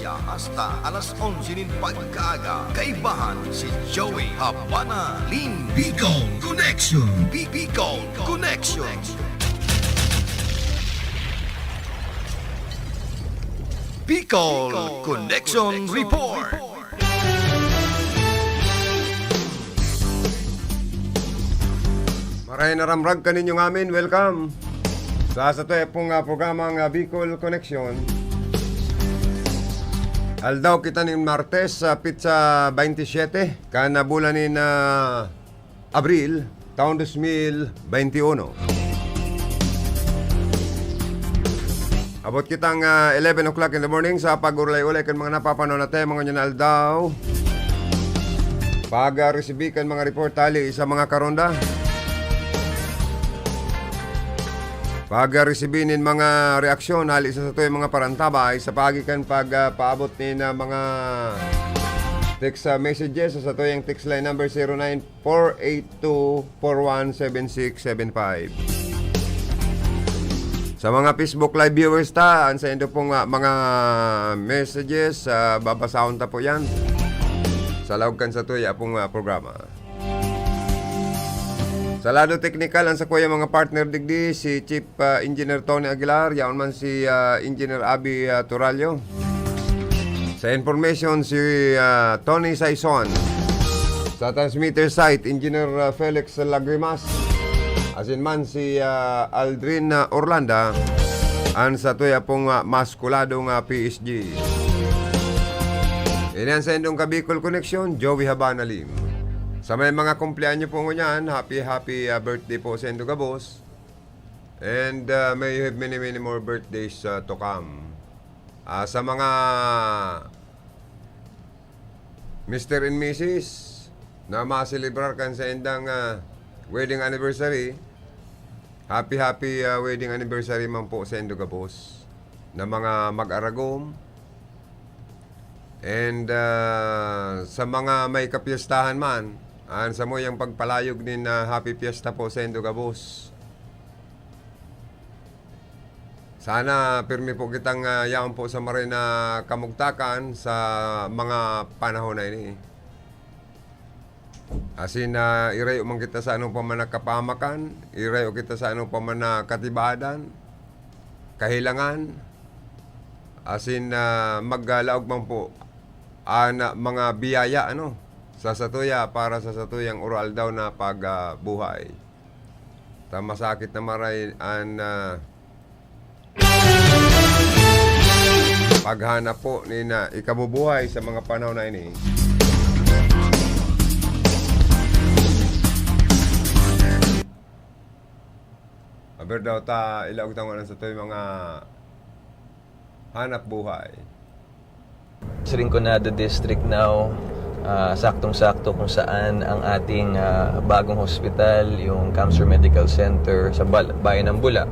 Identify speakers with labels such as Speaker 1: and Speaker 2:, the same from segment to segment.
Speaker 1: media hasta alas 11 ng pagkaaga. Kaibahan si Joey Habana Lim Bicol Connection. Bicol Connection. Bicol Connection Report.
Speaker 2: Maray na ramrag kaninyong amin, welcome sa ito pong programang Bicol Connection. Aldaw kita ni Martes sa pizza 27 kana bulan ni Abril taon 2021. Abot kitang 11 o'clock in the morning sa pag-ulay-ulay kan mga napapanood natin mga nyo na aldaw. Pag-receive kan mga report tali sa mga karonda. Pag-resibinin mga reaksyon, halis sa ito yung mga parantabay sa pagikan pag-paabot ni na mga text messages sa ito yung text line number 09-482-417675. Sa mga Facebook live viewers ta, sa ito pong mga messages, babasahon ta po yan. Sa lawgan sa ito yung pong programa. Sa lado technical, ang sa kuya mga partner digdi, si Chief Engineer Tony Aguilar, yaon man si Engineer Abby Turalio. Sa information, si Tony Saison. Sa transmitter site, Engineer Felix Lagrimas. Asin man si Aldrin Orlanda. Ang sa tuya pong maskuladong PSG. Inan sa indong Bicol Connection, Joey Habana Lim. Sa may mga kumpleanyo po ngunyan, happy birthday po sa Endo Gabos. And may you have many more birthdays to come. Sa mga Mr. and Mrs. na maselebrar kan sa endang wedding anniversary, happy wedding anniversary man po sa Endo Gabos na mga mag-aragom. And sa mga may kapiestahan man, sa mo yung pagpalayog din na happy fiesta po sa Endo Gabos. Sana pirmi po kitang yaon po sa maray na kamugtakan sa mga panahon na ini. Asin irayo man kita sa anong pamanakapamakan, irayo kita sa anong pamanakatibadan, kahilangan, asin maggalaog man po mga biyaya sa satuya para sa satuyang oral daw na pagbuhay. Masakit na maray paghanap po ni na ikabubuhay sa mga panahon na ini. Aber daw ta ilaog tangon sa tuy mga hanap buhay.
Speaker 3: Sa Rinconada District now, saktong-sakto kung saan ang ating bagong hospital, yung Cancer Medical Center sa bayan ng Bula.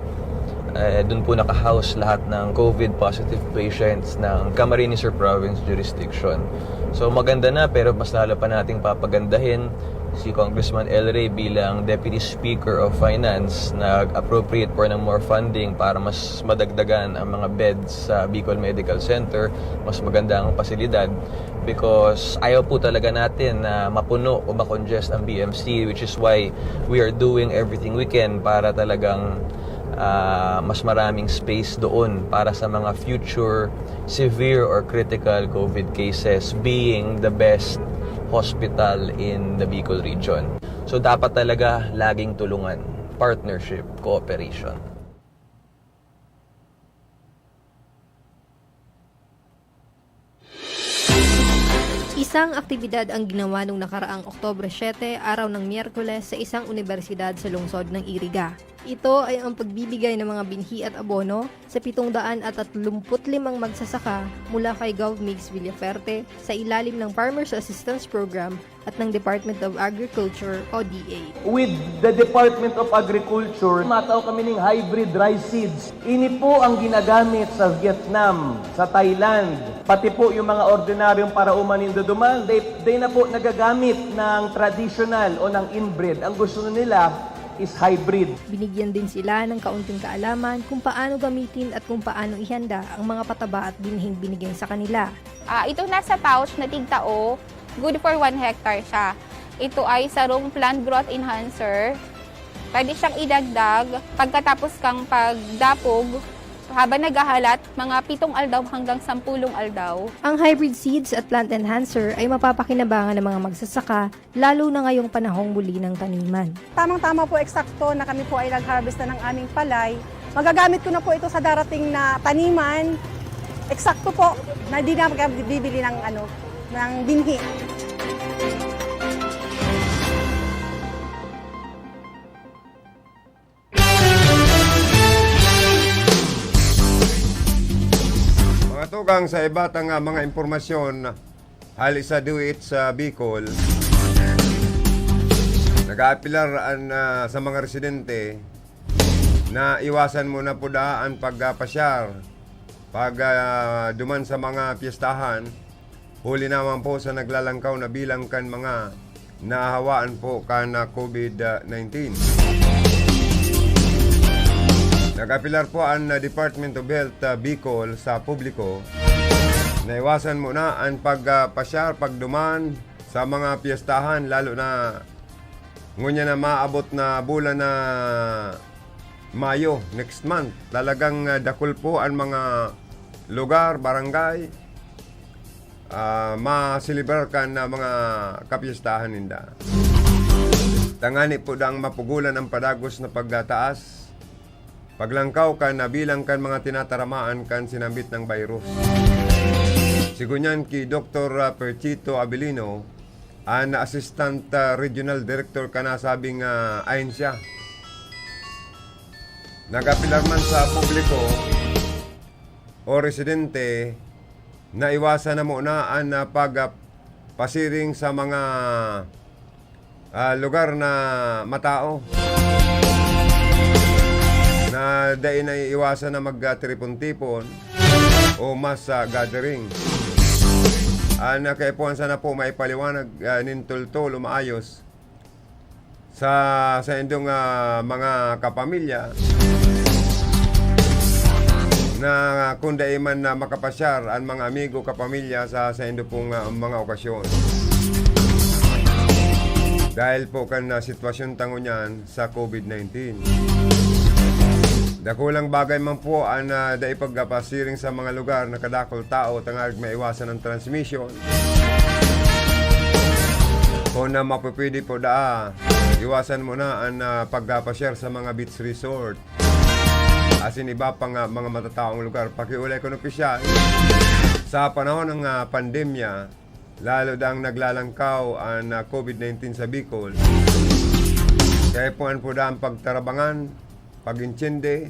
Speaker 3: Doon po naka-house lahat ng COVID positive patients ng Camarines Sur Province jurisdiction. So maganda na, pero mas lalo pa nating papagandahin si Congressman El Rey bilang Deputy Speaker of Finance, nag-appropriate for ng more funding para mas madagdagan ang mga beds sa Bicol Medical Center, mas maganda ang pasilidad, because ayaw po talaga natin na mapuno o makongest ang BMC, which is why we are doing everything we can para talagang mas maraming space doon para sa mga future severe or critical COVID cases, being the best hospital in the Bicol region. So dapat talaga laging tulungan, partnership, cooperation.
Speaker 4: Isang aktibidad ang ginawa nung nakaraang Oktubre 7, araw ng Miyerkules sa isang universidad sa lungsod ng Iriga. Ito ay ang pagbibigay ng mga binhi at abono sa 735 magsasaka mula kay GovMix Villaferte sa ilalim ng Farmers Assistance Program at ng Department of Agriculture o DA.
Speaker 5: With the Department of Agriculture, matao kami ng hybrid rice seeds. Ini po ang ginagamit sa Vietnam, sa Thailand, pati po yung mga ordinaryong parauman duman, they na po nagagamit ng traditional o ng inbred. Ang gusto nila, is hybrid.
Speaker 4: Binigyan din sila ng kaunting kaalaman kung paano gamitin at kung paano ihanda ang mga pataba at binhing binigay sa kanila.
Speaker 6: Ito nasa pouch na tigtao, good for 1 hectare siya. Ito ay sarong plant growth enhancer. Pwede siyang idagdag pagkatapos kang pagdapog habang naghahalat, mga 7 aldaw hanggang 10 aldaw.
Speaker 4: Ang hybrid seeds at plant enhancer ay mapapakinabangan ng mga magsasaka, lalo na ngayong panahong muli ng taniman.
Speaker 7: Tamang-tama po, eksakto na kami po ay nag-harvest na ng aming palay. Magagamit ko na po ito sa darating na taniman. Eksakto po, na di na bibili ng binhi.
Speaker 2: Mga tugang sa ibatang mga impormasyon hali sa duit sa Bicol, nag-aapilar sa mga residente na iwasan muna po daan pagpasyar pag duman sa mga piyestahan. Huli naman po sa naglalangkaw na bilang kan mga nahawaan po kan COVID-19. Nag-apilar po ang Department of Health Bicol sa publiko na iwasan muna ang pagpasyar pagduman sa mga piyestahan, lalo na ngunya na maabot na bulan na Mayo next month. Talagang dakul po ang mga lugar, barangay, masilibrar kan na mga kapiyestahan ninda. Tangani po dang mapugulan ang padagos na pagtaas paglangkaw kan na bilang kan mga tinataramaan kan sinambit ng virus. Sigunyan ki Dr. Perchito Abilino, ang Assistant Regional Director ka na sabing ayon siya. Nagapilar man sa publiko o residente na iwasan na muna ang pagpasiring sa mga lugar na matao, na dahil na iwasan na magtripon-tipon o mas gathering. Nakaipuan sana po maipaliwanag nintultol o maayos sa indong mga kapamilya na kung dahil man na makapasyar ang mga amigo kapamilya sa indo pong mga okasyon. Dahil po kan sitwasyon tango niyan sa COVID-19. Dakulang bagay man po ang daipagpasiring sa mga lugar na kadakol tao tangarig maiwasan ang transmission. Kung na mapapwede po iwasan mo na ang pagpasyar sa mga beach resort. Asin iba pang mga matataong lugar. Pakiulay ko ng opisyal, sa panahon ng pandemya, lalo dang naglalangkaw ang COVID-19 sa Bicol, kaya po ang pagtarabangan, pag-insyende,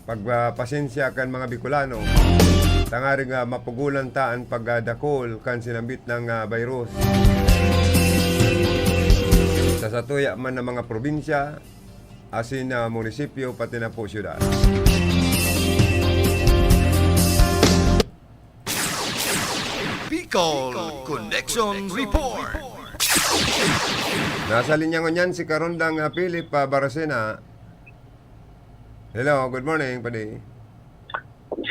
Speaker 2: pagpasensya kan mga Bicolano, tangaring mapugulan taan pagdakol kan sinambit ng virus. Sa satuya man ng mga probinsya, asin na munisipyo, pati na po syudad.
Speaker 1: Bicol Connection Report.
Speaker 2: Nasa linya ngunyan si Karondang Philip Baracena. Hello, good morning, padi.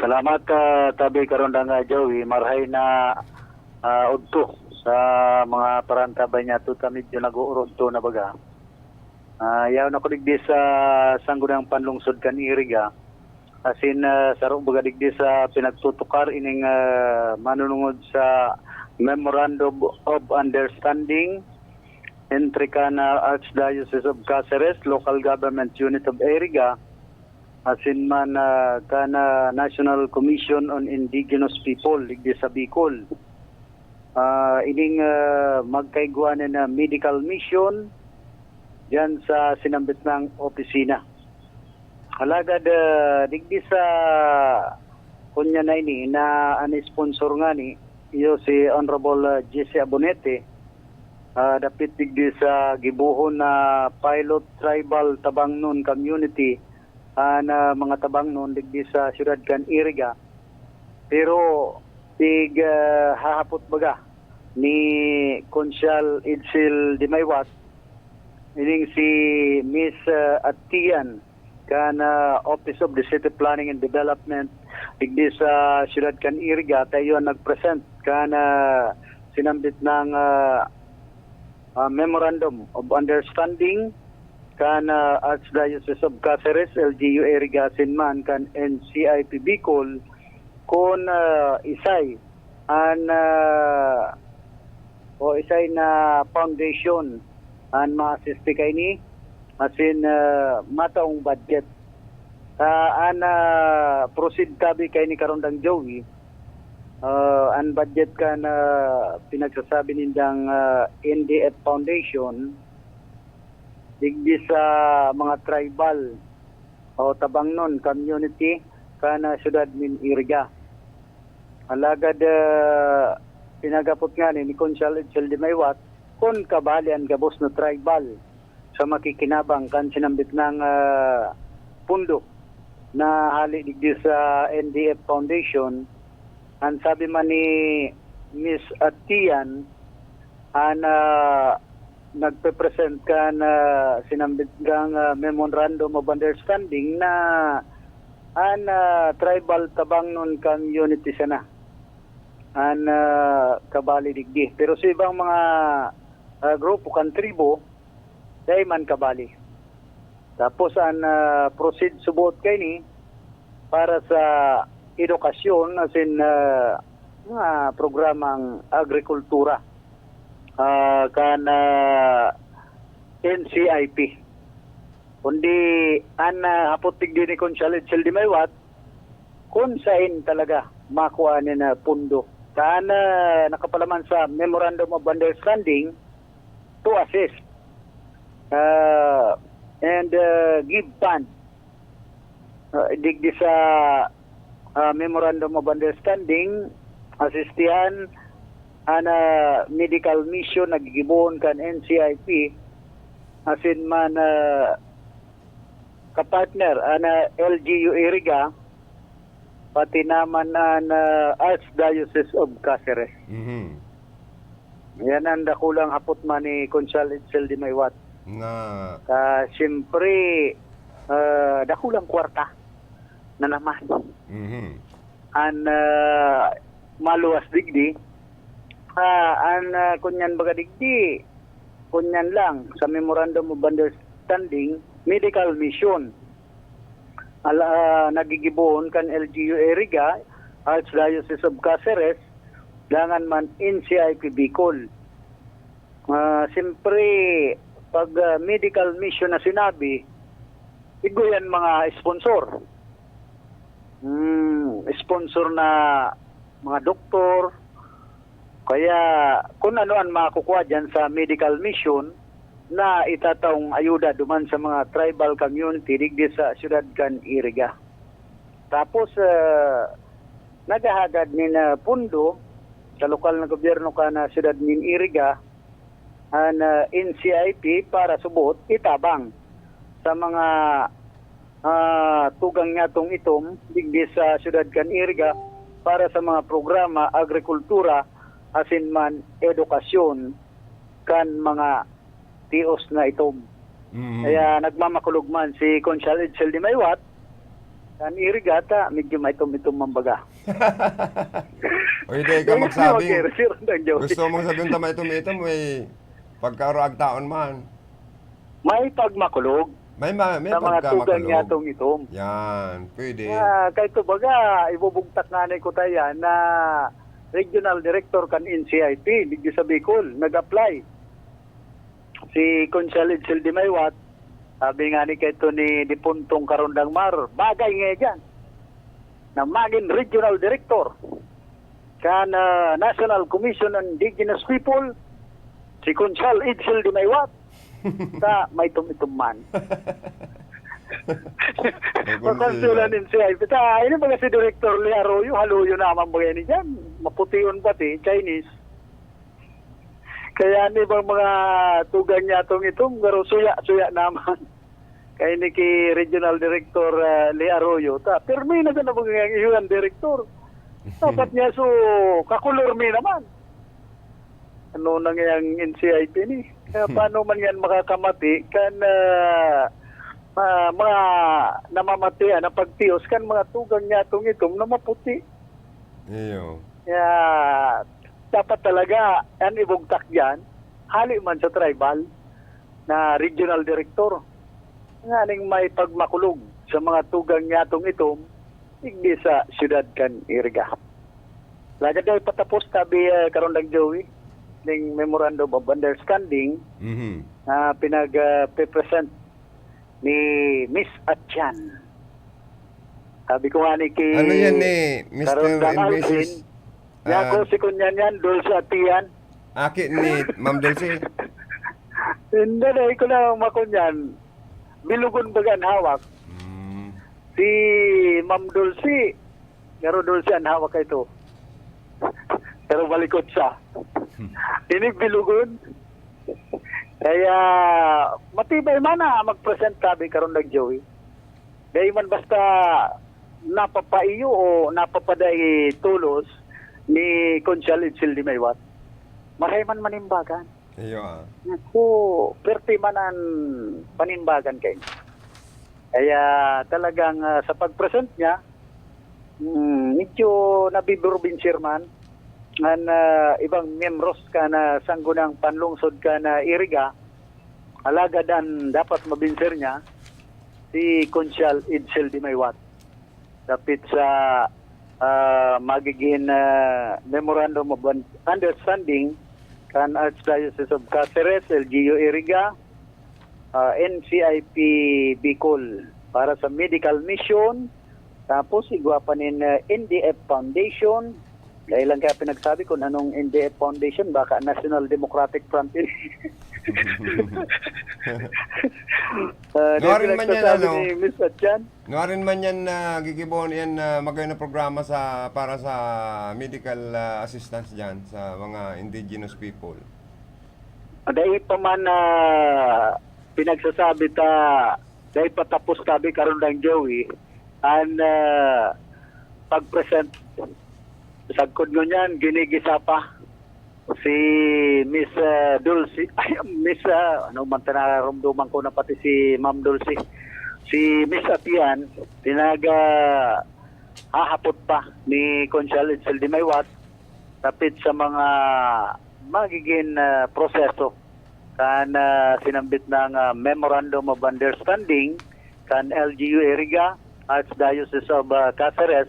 Speaker 8: Salamat tabi karon nga Joey, marhay na udto sa mga parantabay niya tuta medyo nag-uurot to na baga. Yaw na ko digdi sa sanggunang panlungsod kan Iriga. Asin sarong baga digdi sa pinagtutukar ining manunungod sa Memorandum of Understanding entry kan Archdiocese of Cáceres, Local Government Unit of Iriga, asin man kana National Commission on Indigenous People digdi sa Bicol. Ining magkaiguan na medical mission diyan sa sinambit ng opisina. Halagad digdi sa kunya na ini na ani-sponsor nga ni iyo si Honorable Jesse Abonete, dapit digdi sa gibuhon na pilot tribal Tabangnon community na mga Tabangnon digdi sa siyudad kan Iriga. Pero hahapot baga ni Konsyal Idsil Dimaywat ining si Miss Atian kan Office of the City Planning and Development digdi sa siyudad kan Iriga tayo nagpresent kan sinambit ng Memorandum of Understanding kan Archdiocese of Cáceres, LGU Iriga Sinman kan NCIP Bicol kon isay isay na foundation an ma-assist kay ni asin mataong budget proceed tabi kay ni karondang Joey an budget ka na pinagsasabi nindang NDF Foundation digdi sa mga tribal o Tabangnon community kana siyudad min Iriga. Alagad pinagapot nga ni Conchal Edsel de Maywat kon kabalian gabos no tribal sa makikinabang kan sinambit ng pundo na hali digdi sa NDF Foundation. Ang sabi man ni Miss Atian nagpe-present ka na sinambit ng Memorandum of Understanding na tribal Tabangnon community sana kabali digdi. Pero sa ibang mga grupo kan tribo dahil man kabali. Tapos proceed subot kay ni para sa edukasyon asin mga programang agrikultura kan NCIP. Kundi hapotig din ni Conchal Edsel de Maywat kung saan talaga makuha na pundo. Kan nakapalaman sa Memorandum of Understanding to assist and give fund digdi sa Memorandum of Understanding asistihan medical mission nagigibon kan NCIP asin man kapartner LGU Iriga pati naman Archdiocese of Cáceres. Yan ang dakulang hapot man ni Conchal Edsel de Maywat. Siyempre dakulang kwarta na naman. Maluwas digdi kunyan baga digdi kunyan lang sa Memorandum of Understanding medical mission nagigibon kan LGU Iriga Archdiocese of Cáceres dangan man NCIP Bicol. Siyempre pag medical mission na sinabi iguyan mga sponsor sponsor na mga doktor. Kaya kung ano ang makukuha dyan sa medical mission na itatawang ayuda duman sa mga tribal community digdi sa siyudad kan Iriga. Tapos nagahagad ni na pundo sa lokal na gobyerno ka na siyudad min Iriga ang NCIP para subot itabang sa mga tugang nga tong itom digdi sa siyudad kan Iriga para sa mga programa agrikultura asin man edukasyon kan mga tios na itom. Kaya nagmamakulog man si Conchal Edsel de Maywat kan Iriga ta medyo maitom-itom mambaga.
Speaker 2: O hindi ka magsabing
Speaker 8: gusto
Speaker 2: mong sabihin ta maitom-itom may pagkaroag taon man.
Speaker 8: May pagmakulog.
Speaker 2: May
Speaker 8: sa mga tugang nga tong itom.
Speaker 2: Yan, pwede.
Speaker 8: Kahit ito baga, ibubugtak nga na ko tayo na Regional Director kan NCIP, digdi sa Bicol, nag-apply. Si Conchal Edsel de Maywat, sabi nga ni kaito ni Dipuntong Karondang Mar, bagay nga dyan, na maging Regional Director kan National Commission on Indigenous People, si Conchal Edsel de Maywat, sa may tum-ituman. Makonsulan din siya. Ini baga si Director Lee Arroyo, haluyo naman bagay ni dyan. Maputiyon pati, Chinese. Kaya ni bang mga tugan niya itong garo suya naman. Kaya ni ki Regional Director Lee Arroyo. Pero may na mga iyon Director. Dapat niya kakulor may naman. Ano nang yung NCIP ni? Paano man yan makakamati kan mga namamatian na pagtiyos kan mga tugang niya itom na maputi.
Speaker 2: Iyo.
Speaker 8: Kaya dapat talaga yan ibugtak yan, hali man sa tribal na regional director. Nga ning may pagmakulog sa mga tugang niya itom, hindi sa siyudad kan Iriga. Lagad daw patapos tabi karon lang Joey ning memorandum of understanding
Speaker 2: Mhm.
Speaker 8: na pinag-present ni Miss Atyan. Sabi ko nga ni kay
Speaker 2: Ano yan ni Mr.
Speaker 8: Karondang
Speaker 2: and
Speaker 8: Alvin,
Speaker 2: Mrs.
Speaker 8: niya ko si kunyan yan, Dulce Atian.
Speaker 2: Aki ni Ma'am Dulce.
Speaker 8: Hindi na, ko na makunyan. Bilugon bagan hawak.
Speaker 2: Mm.
Speaker 8: Si Ma'am Dulce, pero Dulce ang hawak ito. Pero balikot siya. Inig bilugon. Kaya matibay man na mag-present tabi karon nag Joey. Dahil man basta napapaiyo o napapaday tulos ni Conchal Itzel di Maywat. Maray man manimbagan.
Speaker 2: Iyo
Speaker 8: Naku, perti man ang panimbagan kayo. Kaya talagang sa pag-present niya, medyo nabibirbin chairman ng ibang membros ka na sanggunang panlungsod ka na Iriga, alagad ang dapat mabinser niya si Conchal Itzel di Maywat. Dapit sa magiging memorandum of understanding kan Archdiocese of Cáceres, LGU Iriga, NCIP Bicol para sa medical mission, tapos igwapanin NDF Foundation. Dahil lang kaya pinagsabi ko anong NDF Foundation, baka National Democratic Front yun.
Speaker 2: Nuwarin man yan, ano?
Speaker 8: Ni Miss Atyan.
Speaker 2: Nuwarin man yan na gigibon yan na magayon na programa para sa medical assistance dyan sa mga indigenous people.
Speaker 8: Dahil pa man pinagsasabi dahil patapos tabi karon lang Joey, ang pag-present sagkod nyo niyan, ginigisa pa si Miss Dulce, Miss, ano man tinarumduman ko na pati si Ma'am Dulce, si Miss Atian, hahapot pa ni Conchal Itzel di Maywat tapit sa mga magiging proseso kan sinambit ng Memorandum of Understanding kan LGU Iriga, Archdiocese of Cáceres,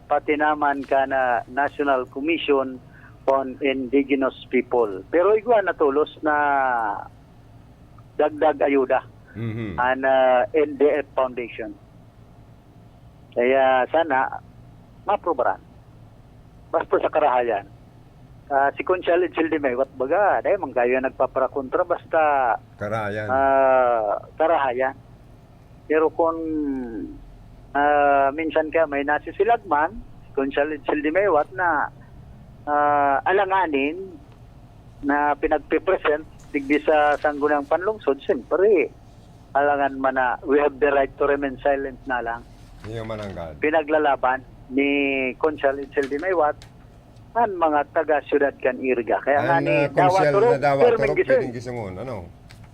Speaker 8: pati naman ka na National Commission on Indigenous People. Pero igwa natulos na dagdag ayuda ang NDF Foundation. Kaya sana maprobaran. Basta sa karahayan. Si Conchal Itzel di Maywat baga, dahil manggayo nagpaparakontra basta
Speaker 2: Karayan.
Speaker 8: karahayan. Pero kung minsan ka may nasisilagman, Conchal Itzel di Maywat na alanganin na pinagpipresent digdi sa sanggunang panlungsod, siyempre alangan man na we have the right to remain silent na lang.
Speaker 2: Iyo mananggad.
Speaker 8: Pinaglalaban ni Conchal Itzel di Maywat ang mga taga-syudad kan Iriga. Kaya nga ni
Speaker 2: Conchal na dawa
Speaker 8: Perming
Speaker 2: turok
Speaker 8: Gising.
Speaker 2: pwedeng gisungon. Ano?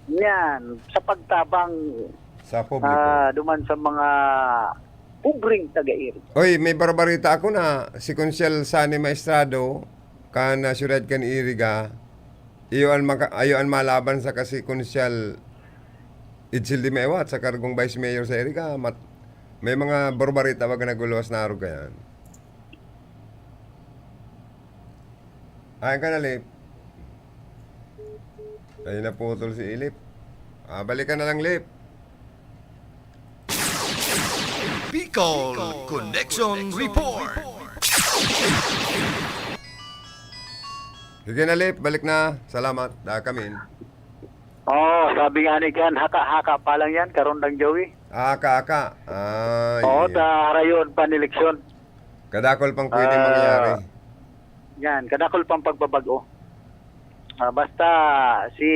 Speaker 8: Yan, sa pagtabang
Speaker 2: Sa publiko.
Speaker 8: duman sa mga pubring taga-Iriga.
Speaker 2: Oy, may barbarita ako na si Conchal Sani Maestrado kan syudad kan Iriga iyo an malaban sa kasi Conchal Itzel di Maywat sa kargong vice mayor sa Iriga. May mga barbarita wag naguluwas na arog kayan. Ayan ka na, Lip. Ay naputol si Ilip. Balikan na lang, Lip.
Speaker 1: Bicol Connection Report.
Speaker 2: Sige na, Lip. Balik na. Salamat. Kamin.
Speaker 8: Sabi nga ni Kan, haka-haka pa lang yan, karon lang Joey.
Speaker 2: Aka.
Speaker 8: Harayon paneleksyon.
Speaker 2: Kadakol pang pwedeng mangyari.
Speaker 8: Yan, kadakol pang pagbabago. Basta si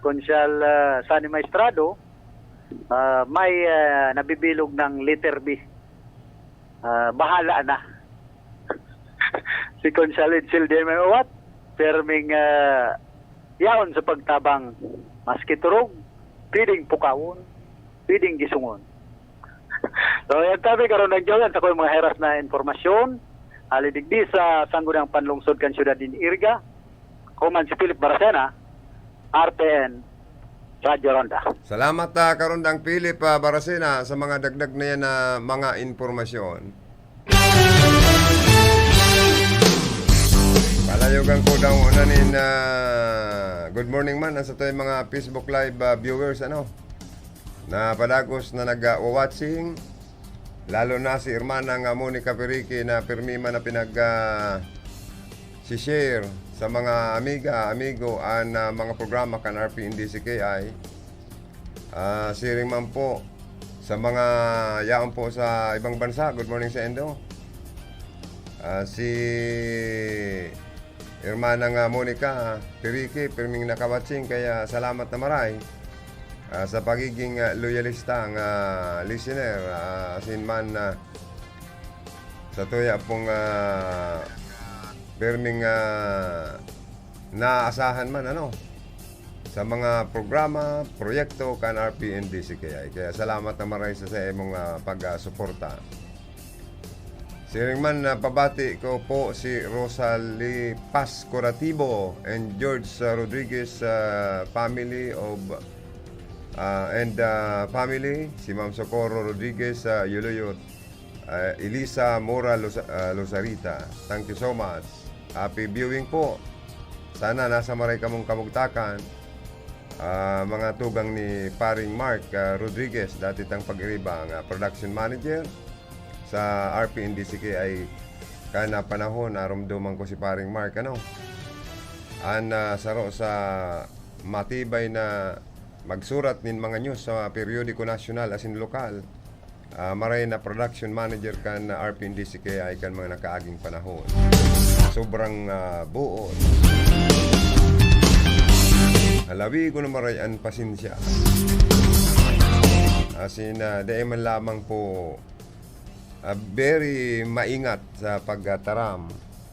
Speaker 8: Conchal Sani Maestrado may nabibilog ng letter B. Bahala na. Si Conchal Itzel di Maywat, perming yaon sa pagtabang maski turog, pwedeng pukawon, pwedeng gisungon. So, yan tabi karon nagjawan sa mga heras na informasyon. Alidigdi sa sangguniang panlungsod kan syudad din Irga. Kuman si Philip Baracena, RTN, Radyo Ronda.
Speaker 2: Salamat Karondang Philip Baracena sa mga dagdag na yan na mga informasyon. Palayogan ko daw unanin good morning man sa tayo mga Facebook Live viewers na padagos na nag-watching, lalo na si Irmanang Monica Perique na pirmima na si-share sa mga amigo mga programa kan RPNDCKI. Siring man po sa mga yaon po sa ibang bansa, good morning sa Endo. Si Irmanang Monica Perique pirming nakawatching, kaya salamat na maray sa pagiging loyalista ng listener, sinman sa tuya pong pirming naasahan man sa mga programa, proyekto kan RPNDCKI. Kaya salamat na maray sa imong pag-suporta. Siring man pabati ko po si Rosalie Paz Corativo and George Rodriguez family of and family, si Ma'am Socorro Rodriguez Yuluyot, Elisa Mora Losarita. Thank you so much. Happy viewing po. Sana nasa maray kamong kamugtakan mga tugang ni paring Mark Rodriguez, dati tang pag-iribang production manager sa RPNDCKI kana panahon narumduman ko si paring Mark saro sa matibay na magsurat nin mga news sa periodiko nasyonal asin lokal. Maray na production manager kan RPNDCKI kan mga nakaaging panahon. Sobrang buo. Alawi ko na marayan pasensya. Asin dahil man lamang po very maingat sa pagtaram.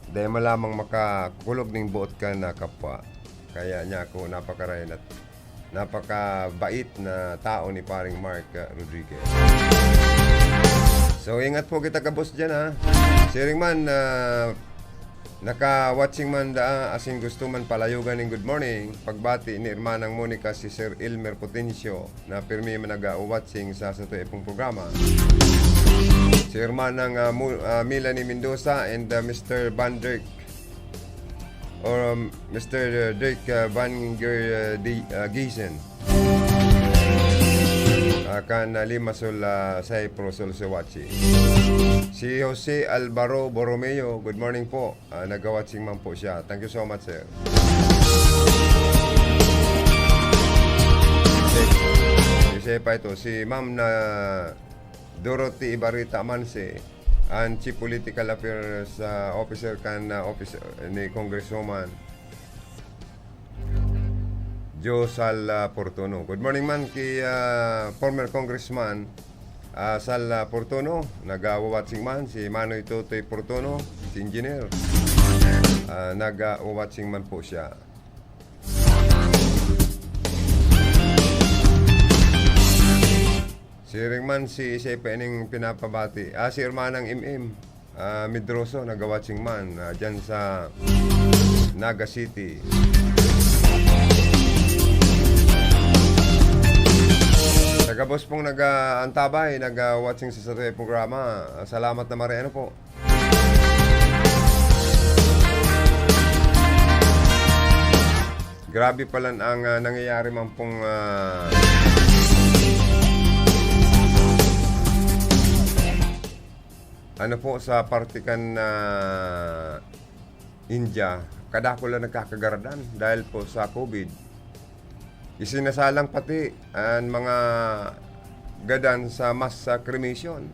Speaker 2: Dahil man lamang makakulog ng buot ka na kapwa. Kaya niya ako napakarayan at napakabait na tao ni paring Mark Rodriguez. So ingat po kita kabos dyan Sharing man naka-watching man asin gusto man palayugan ng good morning. Pagbati ni Irmanang Monica si Sir Elmer Potencio na pirmi man nag-watching sa ipong programa. Si Irmanang Melanie Mendoza and Mr. Van Dirk or Mr. Dirk Van Giesen akan limasol sa prosol sa watching. Si Jose Alvaro Borromeo, good morning po. Nag-watching man po siya. Thank you so much, sir. Si pa ito, si Ma'am na Dorothy Ibarita Manse, ang Chief Political Affairs Officer officer ni Congresswoman Josal Portono. Good morning man kay former Congressman Sal Portono. Nag-watching man si Manoy Totoy Portono, si engineer. Nag-watching man po siya. Si Ringman si Sepe ning pinapabati. Si Irmanang Midroso, nag-watching man dyan sa Naga City. Tagabos pong nag-antabay, nag-watching sa programa. Salamat na Mariano po. Grabe pala ang nangyayari man pong ano po sa partikan India. Kadako lang nagkakagaradan dahil po sa COVID. Isinasalang pati ang mga gadan sa mass cremation.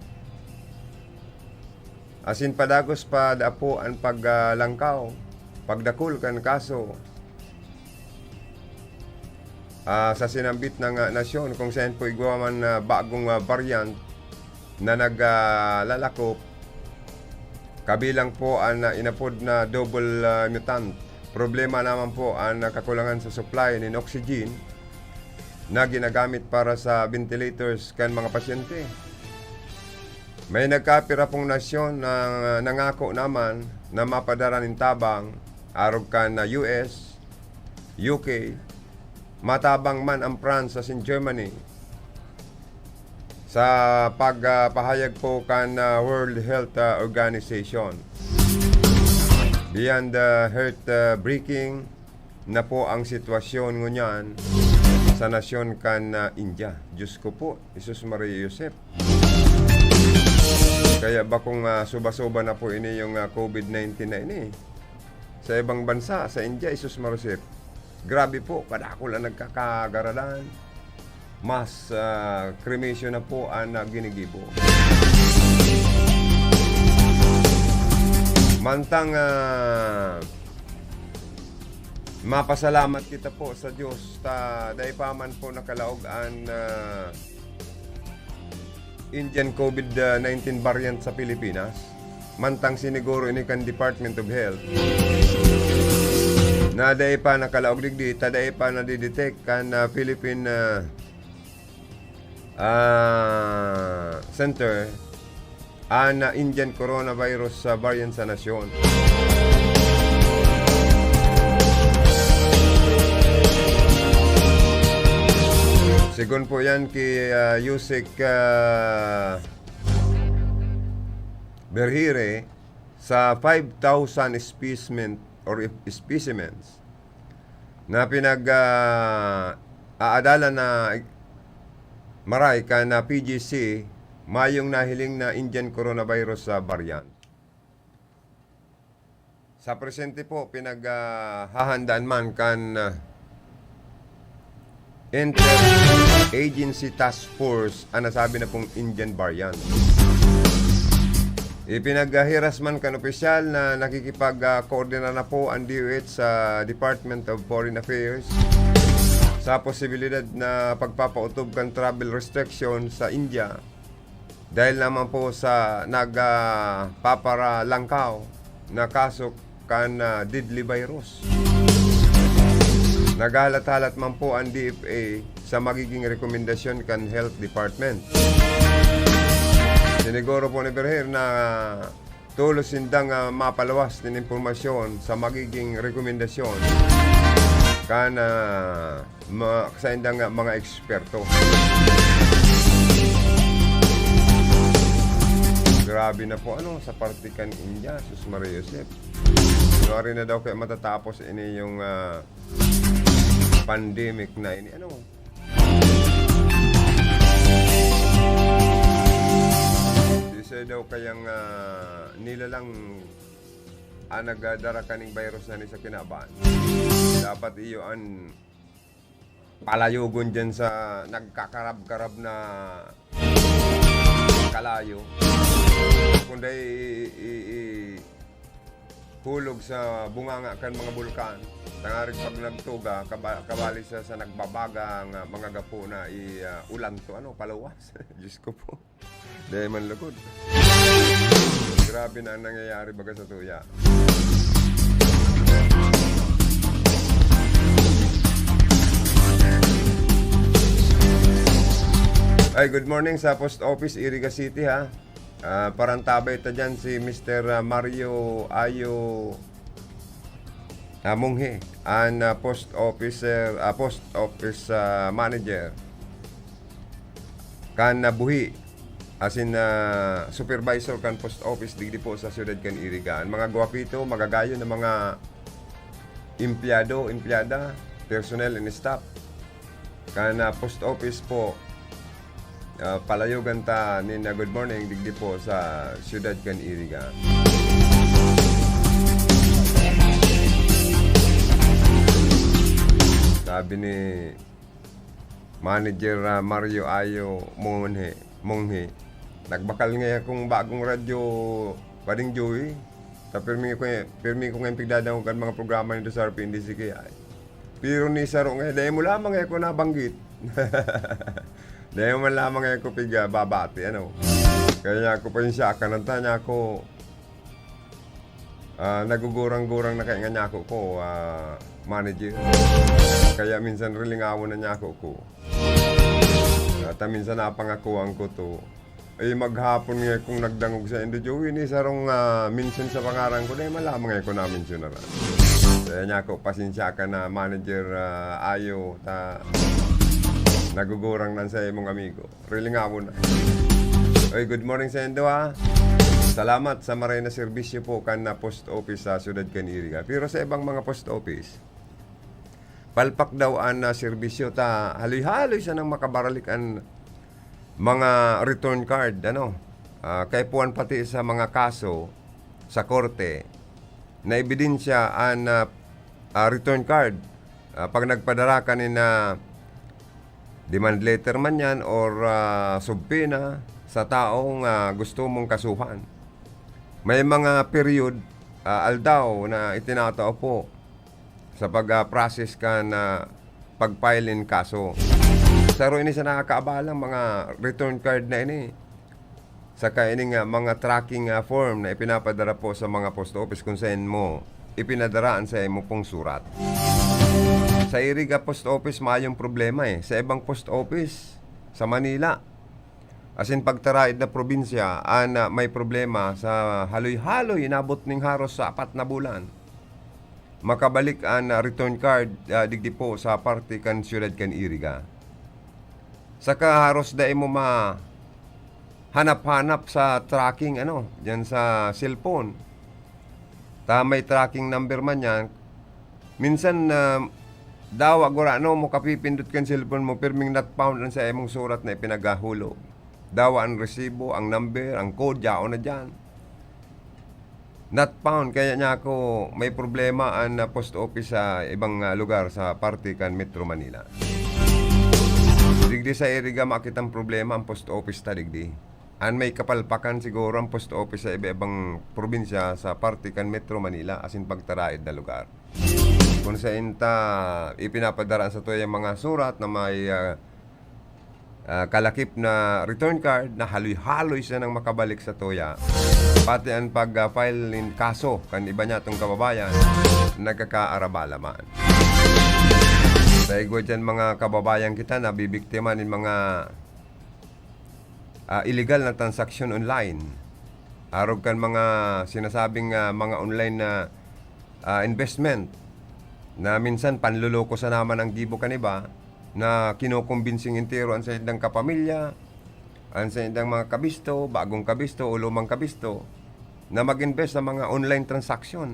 Speaker 2: Asin padagos pa po ang paglangkaw, pagdakul kan kaso sa sinambit ng nasyon kung saan po igwaman bagong variant na naglalakop. Kabilang po ang inapod na double mutant problema naman po ang kakulangan sa supply ng oxygen na ginagamit para sa ventilators kan mga pasyente. May nagkapira pong nasyon na nangako naman na mapadara ng tabang arog kan na US, UK, matabang man ang France as in Germany sa pagpahayag po kan World Health Organization. Beyond heartbreaking na po ang sitwasyon ngunyan sa nasyon kan India. Diyos ko po, Jesus Maria Josep. Kaya ba kung suba-suba na po ini yung COVID-19 na ini? Sa ibang bansa, sa India, Jesus Maria Josep. Grabe po, kadako lang nagkakagaralan. Mas cremation na po ang ginigibo. Mantang mapasalamat kita po sa Diyos dahil pa man po nakalaog ang Indian COVID-19 variant sa Pilipinas. Mantang siniguro ini kan Department of Health na dahil pa nakalaog digdi, dahil pa nadidetect kan Philippine Center ang Indian coronavirus variant sa nasyon. Sigon po yan kay Yusek Berhire sa 5,000 specimens na pinag-aadala na maray ka na PGC mayong nahiling na Indian coronavirus variant. Sa presente po, pinaghahandaan man kan Inter-Agency Task Force ang nasabi na pong Indian variant. Ipinaghiras man kan opisyal na nakikipag-coordinate na po ang DOH sa Department of Foreign Affairs sa posibilidad na pagpapautob kan travel restriction sa India dahil naman po sa nagpaparalangkaw na kaso kan deadly virus. Naghalat-halat man po ang DFA sa magiging rekomendasyon kan Health Department. Siniguro po ni Berher na tulos sindang mapalawas din impormasyon sa magiging rekomendasyon kan sa indang mga eksperto. Grabe na po sa partikan India, Sus Maria Josep. Sorry na daw kaya matatapos ini yung pandemic na ini. Isa daw kayang nilalang nagdara kaning virus na ni sa kinabaan. Dapat iyo ang palayugon dyan sa nagkakarab-karab na kalayo. Kundi hulog sa bunganga kan mga bulkan. Tangarig pag nagtuga, kabali sa nagbabaga ng mga gapo na ulan to, palawas. Diyos ko po. Dahil man lugod. Grabe na ang nangyayari baga sa tuya. Ay, good morning sa Post Office, Iriga City ha. Parantabay ta dyan si Mr. Mario Ayo Munghe, ang post office manager kan buhi as in supervisor kan post office digdi po sa siyudad kan Iriga. Ang mga gwapito, magagayo ng mga empleyada, personnel and staff kan post office po. Palayogan ta ni na good morning digdi po sa siyudad kan Iriga. Sabi ni Manager Mario Ayo Munghe, nagbakal nga akong bagong radyo Pading Joey. Pirmi ko ngayon pigdadang kan mga programa nito sa RPNDC kaya. Pero ni Saro nga, dahil mo lamang ako nabanggit. Dahil man lamang ako babati, Kaya ako pa yun siya, kananta niya ako, nagugurang-gurang na kaya nga niya ako ko, manager. Kaya minsan rilingawon na niya ako ko. At minsan napangakuan ko to. Ay maghapon nga kung nagdangog sa Indo Joey ni sarong minsan sa pangarang ko, dahil malamang nga ko na mention na rin. Kaya niya ako, pasensya ka na manager ayo, nagugurang nan sa imong amigo. Rilingawon na. Oy, good morning sa Indo ha. Salamat sa maray na serbisyo po kan na post office sa Siyudad Caniriga. Pero sa ibang mga post office, palpak daw ang serbisyo ta haloy-haloy sa nang makabaralikan mga return card, kay puwan pati sa mga kaso sa korte na ebidensya ang return card. Pag nagpadara ka ni na demand letter man yan or subpina sa taong gusto mong kasuhan. May mga period aldaw na itinatao po sa pag-process ka na pag-file kaso. Saro ini sa nakakaabalang mga return card na ini. Saka ini nga mga tracking form na ipinapadara po sa mga post office kung saan mo ipinadaraan sa imo pong surat. Sa Iriga post office mayong problema sa ibang post office sa Manila. As in pagtaraid na probinsya may problema sa haloy-haloy inabot ning haros sa 4 na bulan. Makabalik ang return card digdi po sa parte kan Siyudad kan Iriga. Saka haros dai mo hanap-hanap sa tracking diyan sa cellphone. May tracking number man yan. Minsan daw agora mo kapipindot kan cellphone mo pirming not found sa imong surat na ipinagahulog. Daw ang resibo, ang number, ang code yao na diyan. Not found kaya niya ako may problema ang post office sa ibang lugar sa parte kan Metro Manila. Digdi sa Iriga makitang problema ang post office ta digdi. An may kapalpakan siguro ang post office sa iba-ibang probinsya sa parte kan Metro Manila asin pagtaraid na lugar. Kung sa inta ipinapadaraan sa to yung mga surat na may kalakip na return card na haloy-haloy siya nang makabalik sa toya. Pati ang pag-file in kaso kan iba niya itong kababayan nagkakaarabala man. Dahil dyan mga kababayan kita na bibiktima ng mga illegal na transaksyon online. Arog kan mga sinasabing mga online na investment na minsan panluloko sa naman ang gibo kaniba na kinukumbinsing intero ang sa indang kapamilya, ang sa indang mga kabisto, bagong kabisto o lumang kabisto na mag-invest sa mga online transaksyon.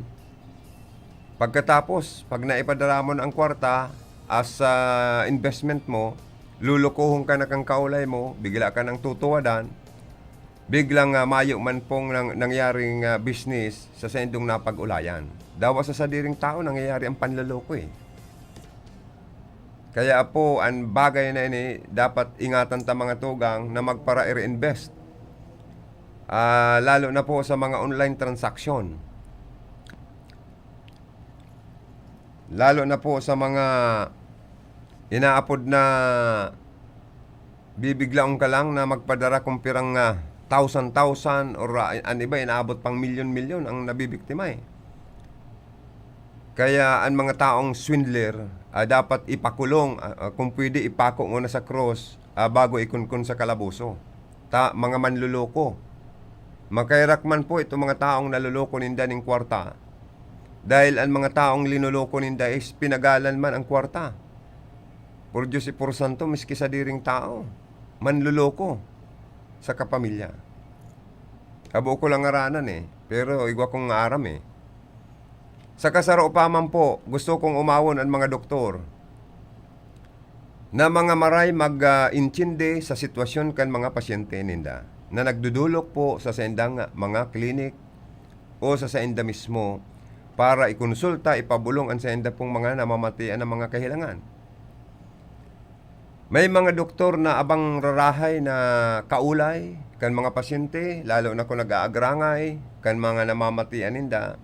Speaker 2: Pagkatapos, pag naipadara mo ang kwarta as investment mo, lulukuhon ka na kang kaulay mo, bigla ka ng tutuwadan, biglang mayo man pong nangyaring business sa sendong napag-ulayan. Dawa sa sadiring tao nangyayari ang panloloko Kaya po, ang bagay na ini, dapat ingatan ta mga tugang na magpara-reinvest. Lalo na po sa mga online transaksyon. Lalo na po sa mga inaapod na bibiglaong ka lang na magpadara kung pirang 1,000 or an iba inaabot pang milyon-milyon ang nabibiktima Kaya ang mga taong swindler dapat ipakulong kung pwede ipako muna sa cross bago ikunkun sa kalabuso. Mga manluloko. Makairak man po itong mga taong naluloko ninda ng kwarta. Dahil ang mga taong linuloko ninda is pinagalan man ang kwarta. Por Diyos y por Santo, miski sa diring tao. Manluloko sa kapamilya. Kabo ko lang aranan pero igwa kong aram Sa kasaro pa man po, gusto kong umawon ang mga doktor na mga maray mag-intindi sa sitwasyon kan mga pasyente ninda na nagdudulok po sa sendang mga klinik o sa senda mismo para ikonsulta, ipabulong ang senda pong mga namamatian ng mga kahilangan. May mga doktor na abang rarahay na kaulay kan mga pasyente, lalo na kung nag-aagrangay kan mga namamatian ninda.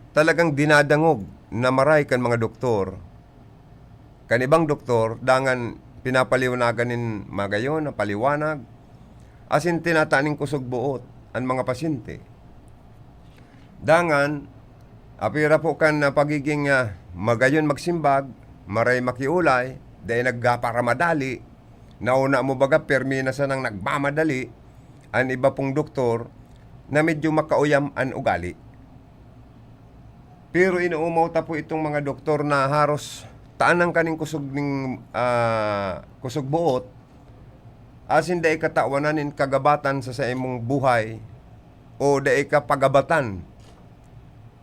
Speaker 2: Talagang dinadangog na maray kan mga doktor. Kan ibang doktor, dangan pinapaliwanagan nin magayon na paliwanag, asin tinataning kusog buot ang mga pasyente. Dangan, Apira po kan pagiging magayon magsimbag, maray makiulay, dahil nagparamadali, nauna mo baga permina sa nang nagmamadali, ang iba pong doktor na medyo makauyam ang ugali. Pero inuumaw ta po itong mga doktor na haros taanang kaning kusog kusog buot, asin dai katawanan kagabatan sa imong buhay o dai ka pagabatan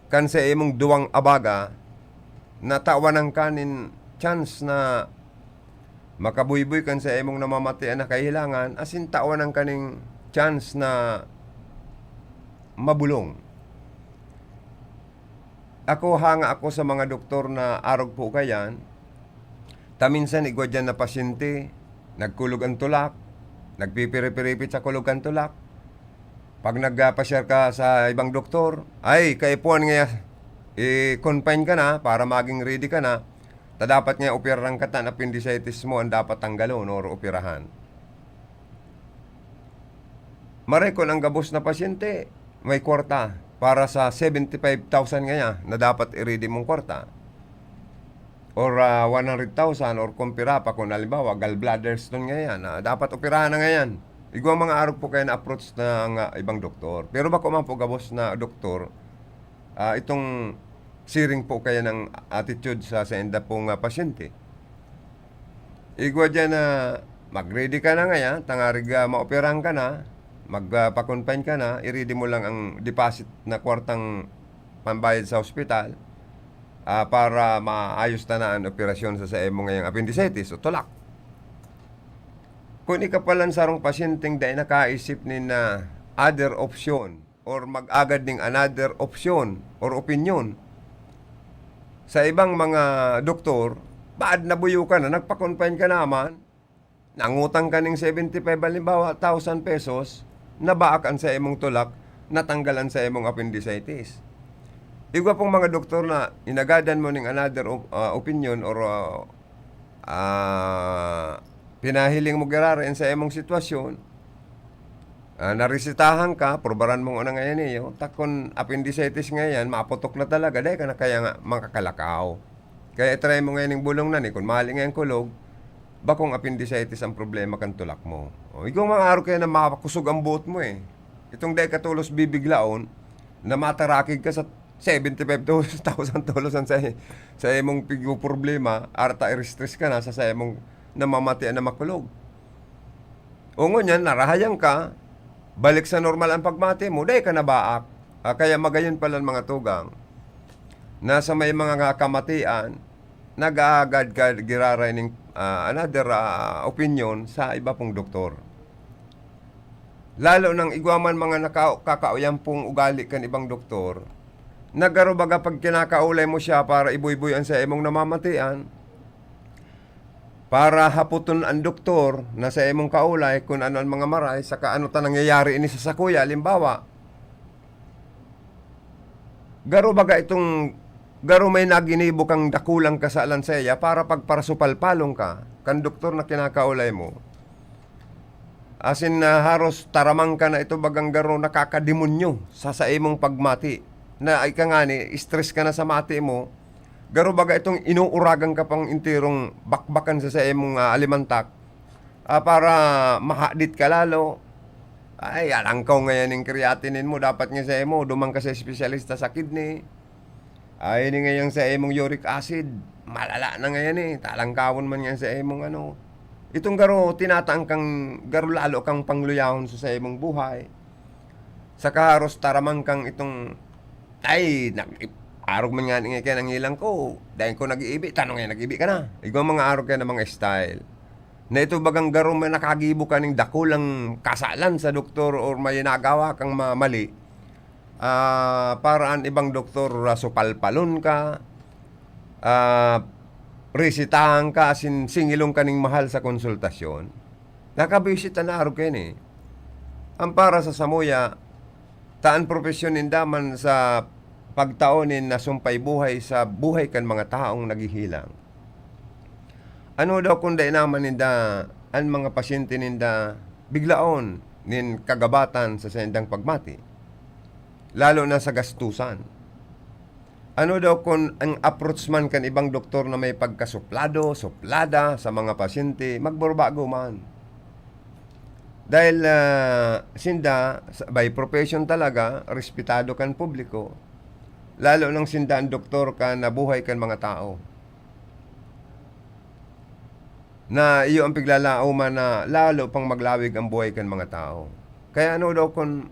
Speaker 2: kan sa imong duwang abaga na tawanan kanin chance na makabuyboy kan sa imong namamatian na kahilangan, asin tawanan kaning chance na mabulong. Ako hanga ako sa mga doktor na arog po kayan, taminsan igwa dyan na pasyente, nagkulog ang tulak, nagpipiripiripit sa kulog ang tulak. Pag nagpasyar ka sa ibang doktor, ay kaipuan nga, i-confine ka na para maging ready ka na, dapat nga operahan ka na appendicitis mo ang dapat tanggalon o operahan. Marekon ang gabos na pasyente, may kwarta para sa 75,000 nga na dapat i-ready mong kwarta. Or 100,000 or kumpira pa kung halimbawa gallbladder stone nga yan, dapat operahan na nga yan. Igwa mga arog po kayo na approach ng ibang doktor. Pero bako man po gabos na doktor, itong siring po kayo ng attitude sa enda pong pasyente. Igwa dyan na mag-ready ka na nga yan, tangarig maoperahan ka na, magpa-confine ka na, i-ready mo lang ang deposit na kwartang pambayad sa ospital para maayos na ang operasyon sa imo ngayong appendicitis o tulak. Kung ikapalan sarong pasyenteng dahil nakaisip ni na other option or mag-agad ning another option or opinion sa ibang mga doktor, baad nabuyo ka na, nagpa-confine ka naman, nangutang ka ng 75,000 pesos, nabaakan sa imong tulak, natanggalan sa imong appendicitis. Igwa pong mga doktor na inagadan mo ng another opinion or pinahiling mo gararin sa imong sitwasyon, narisitahan ka, probaran mo nga ngayon iyo, takon appendicitis ngayon, maputok na talaga, dahil ka na kaya nga makakalakaw. Kaya itry mo ngayon ng bulong na ni, kung mali ngayon kulog, bakong appendicitis ang problema kan tulak mo. O, ikaw mga araw kaya na makakusog ang buot mo eh. Itong dahil katulos bibiglaon, na matarakig ka sa 75,000 tulusan sa imong pigo problema, arta i-stress ka na sa imong namamatian na makulog. O ngunyan, narahayang ka, balik sa normal ang pagmati mo, dahil ka nabaak. Kaya magayon pala mga tugang, nasa may mga kamatian, nag-aagad ka giraray ng another opinion sa iba pong doktor. Lalo nang igwaman mga kakauyan pong ugali kan ibang doktor, nagaro baga pag kinakaulay mo siya para ibuy-buyan sa imong namamatian, para haputon ang doktor na sa imong kaulay kung ano ang mga maray, saka ano ta nangyayari ini sa sakuya, limbawa, garo baga garo may naginibo kang dakulang kasalan sa iya para pagparasupalpalong ka, kan doktor na kinakaulay mo. Asin na haros taramang ka na ito bagang garo nakakademonyo sa imong pagmati. Na ay ka nga ni, stress ka na sa mati mo, garo baga itong inuuragan ka pang intirong bakbakan sa imong alimantak para mahadit ka lalo. Ay, alangkaw ngayon yung creatinine mo, dapat nga sa imo, dumang ka sa espesyalista sa kidney. Ay, ni ngayon sa imong uric acid, malala na ngayon eh, talangkawon man yan sa imong ano. Itong garo, tinataang kang, garo lalo kang pangluyahon sa imong buhay. Sa kaharos, taramang kang itong, ay, arog man nga nga kaya ilang ko, dahil ko nag-iibi, tanong nga nag-iibi ka na. Ikaw mga arog kaya na mga style. Na ito bagang garo may nakagibo ka ng dakulang kasalan sa doktor or may nagawa kang mali. Paraan ibang doktor supalpalon ka, resitahan ka, singilong ka ng mahal sa konsultasyon. Nakabisita na araw kayo ni. Ang para sa samuya, taan profesyon nindaman sa pagtaonin na sumpay buhay sa buhay kan mga taong naghihilang. Ano daw kung dahil naman ninda, ang mga pasyente ninda, biglaon nin kagabatan sa sendang pagmati. Lalo na sa gastusan. Ano daw kung ang approach man kan ibang doktor na may pagkasuplado, suplada sa mga pasyente, magburbago man. Dahil sinda, by profession talaga, respetado kan publiko. Lalo nang sinda ang doktor ka nabuhay kan mga tao. Na iyo ang piglalao man na lalo pang maglawig ang buhay kan mga tao. Kaya ano daw kung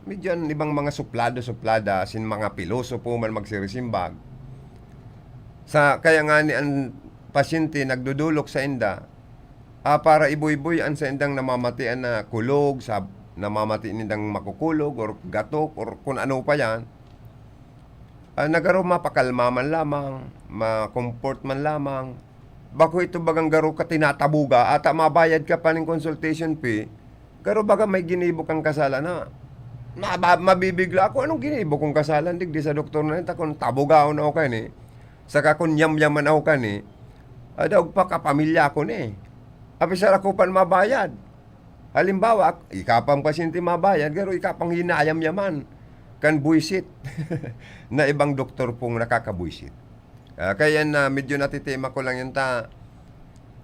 Speaker 2: medyo ibang mga suplado-suplada, sin mga pilosopo man magsirisimbag. Kaya nga ni ang pasyente nagdudulok sa inda, para iboy-boy ang sa indang namamatian na kulog, namamati nindang makukulog, or gatok, or kung ano pa yan, nagaro mapakalma man lamang, ma-comfort man lamang. Bako ito bagang garo ka tinatabuga, ata mabayad ka pa ng consultation fee, garo baga may ginibok ang kasala na, mabibigla ako, anong ginibok kong kasalan, digdi sa doktor na ito, kung tabugaw na ako ni, saka kung yam-yaman ako ni, daw pa kapamilya ko ni, apisar ako pan mabayad. Halimbawa, ikapang pasyente mabayad, garo ikapang hinayam-yaman, kan buisit, na ibang doktor pong nakakabuisit. Kaya na medyo natitema ko lang yun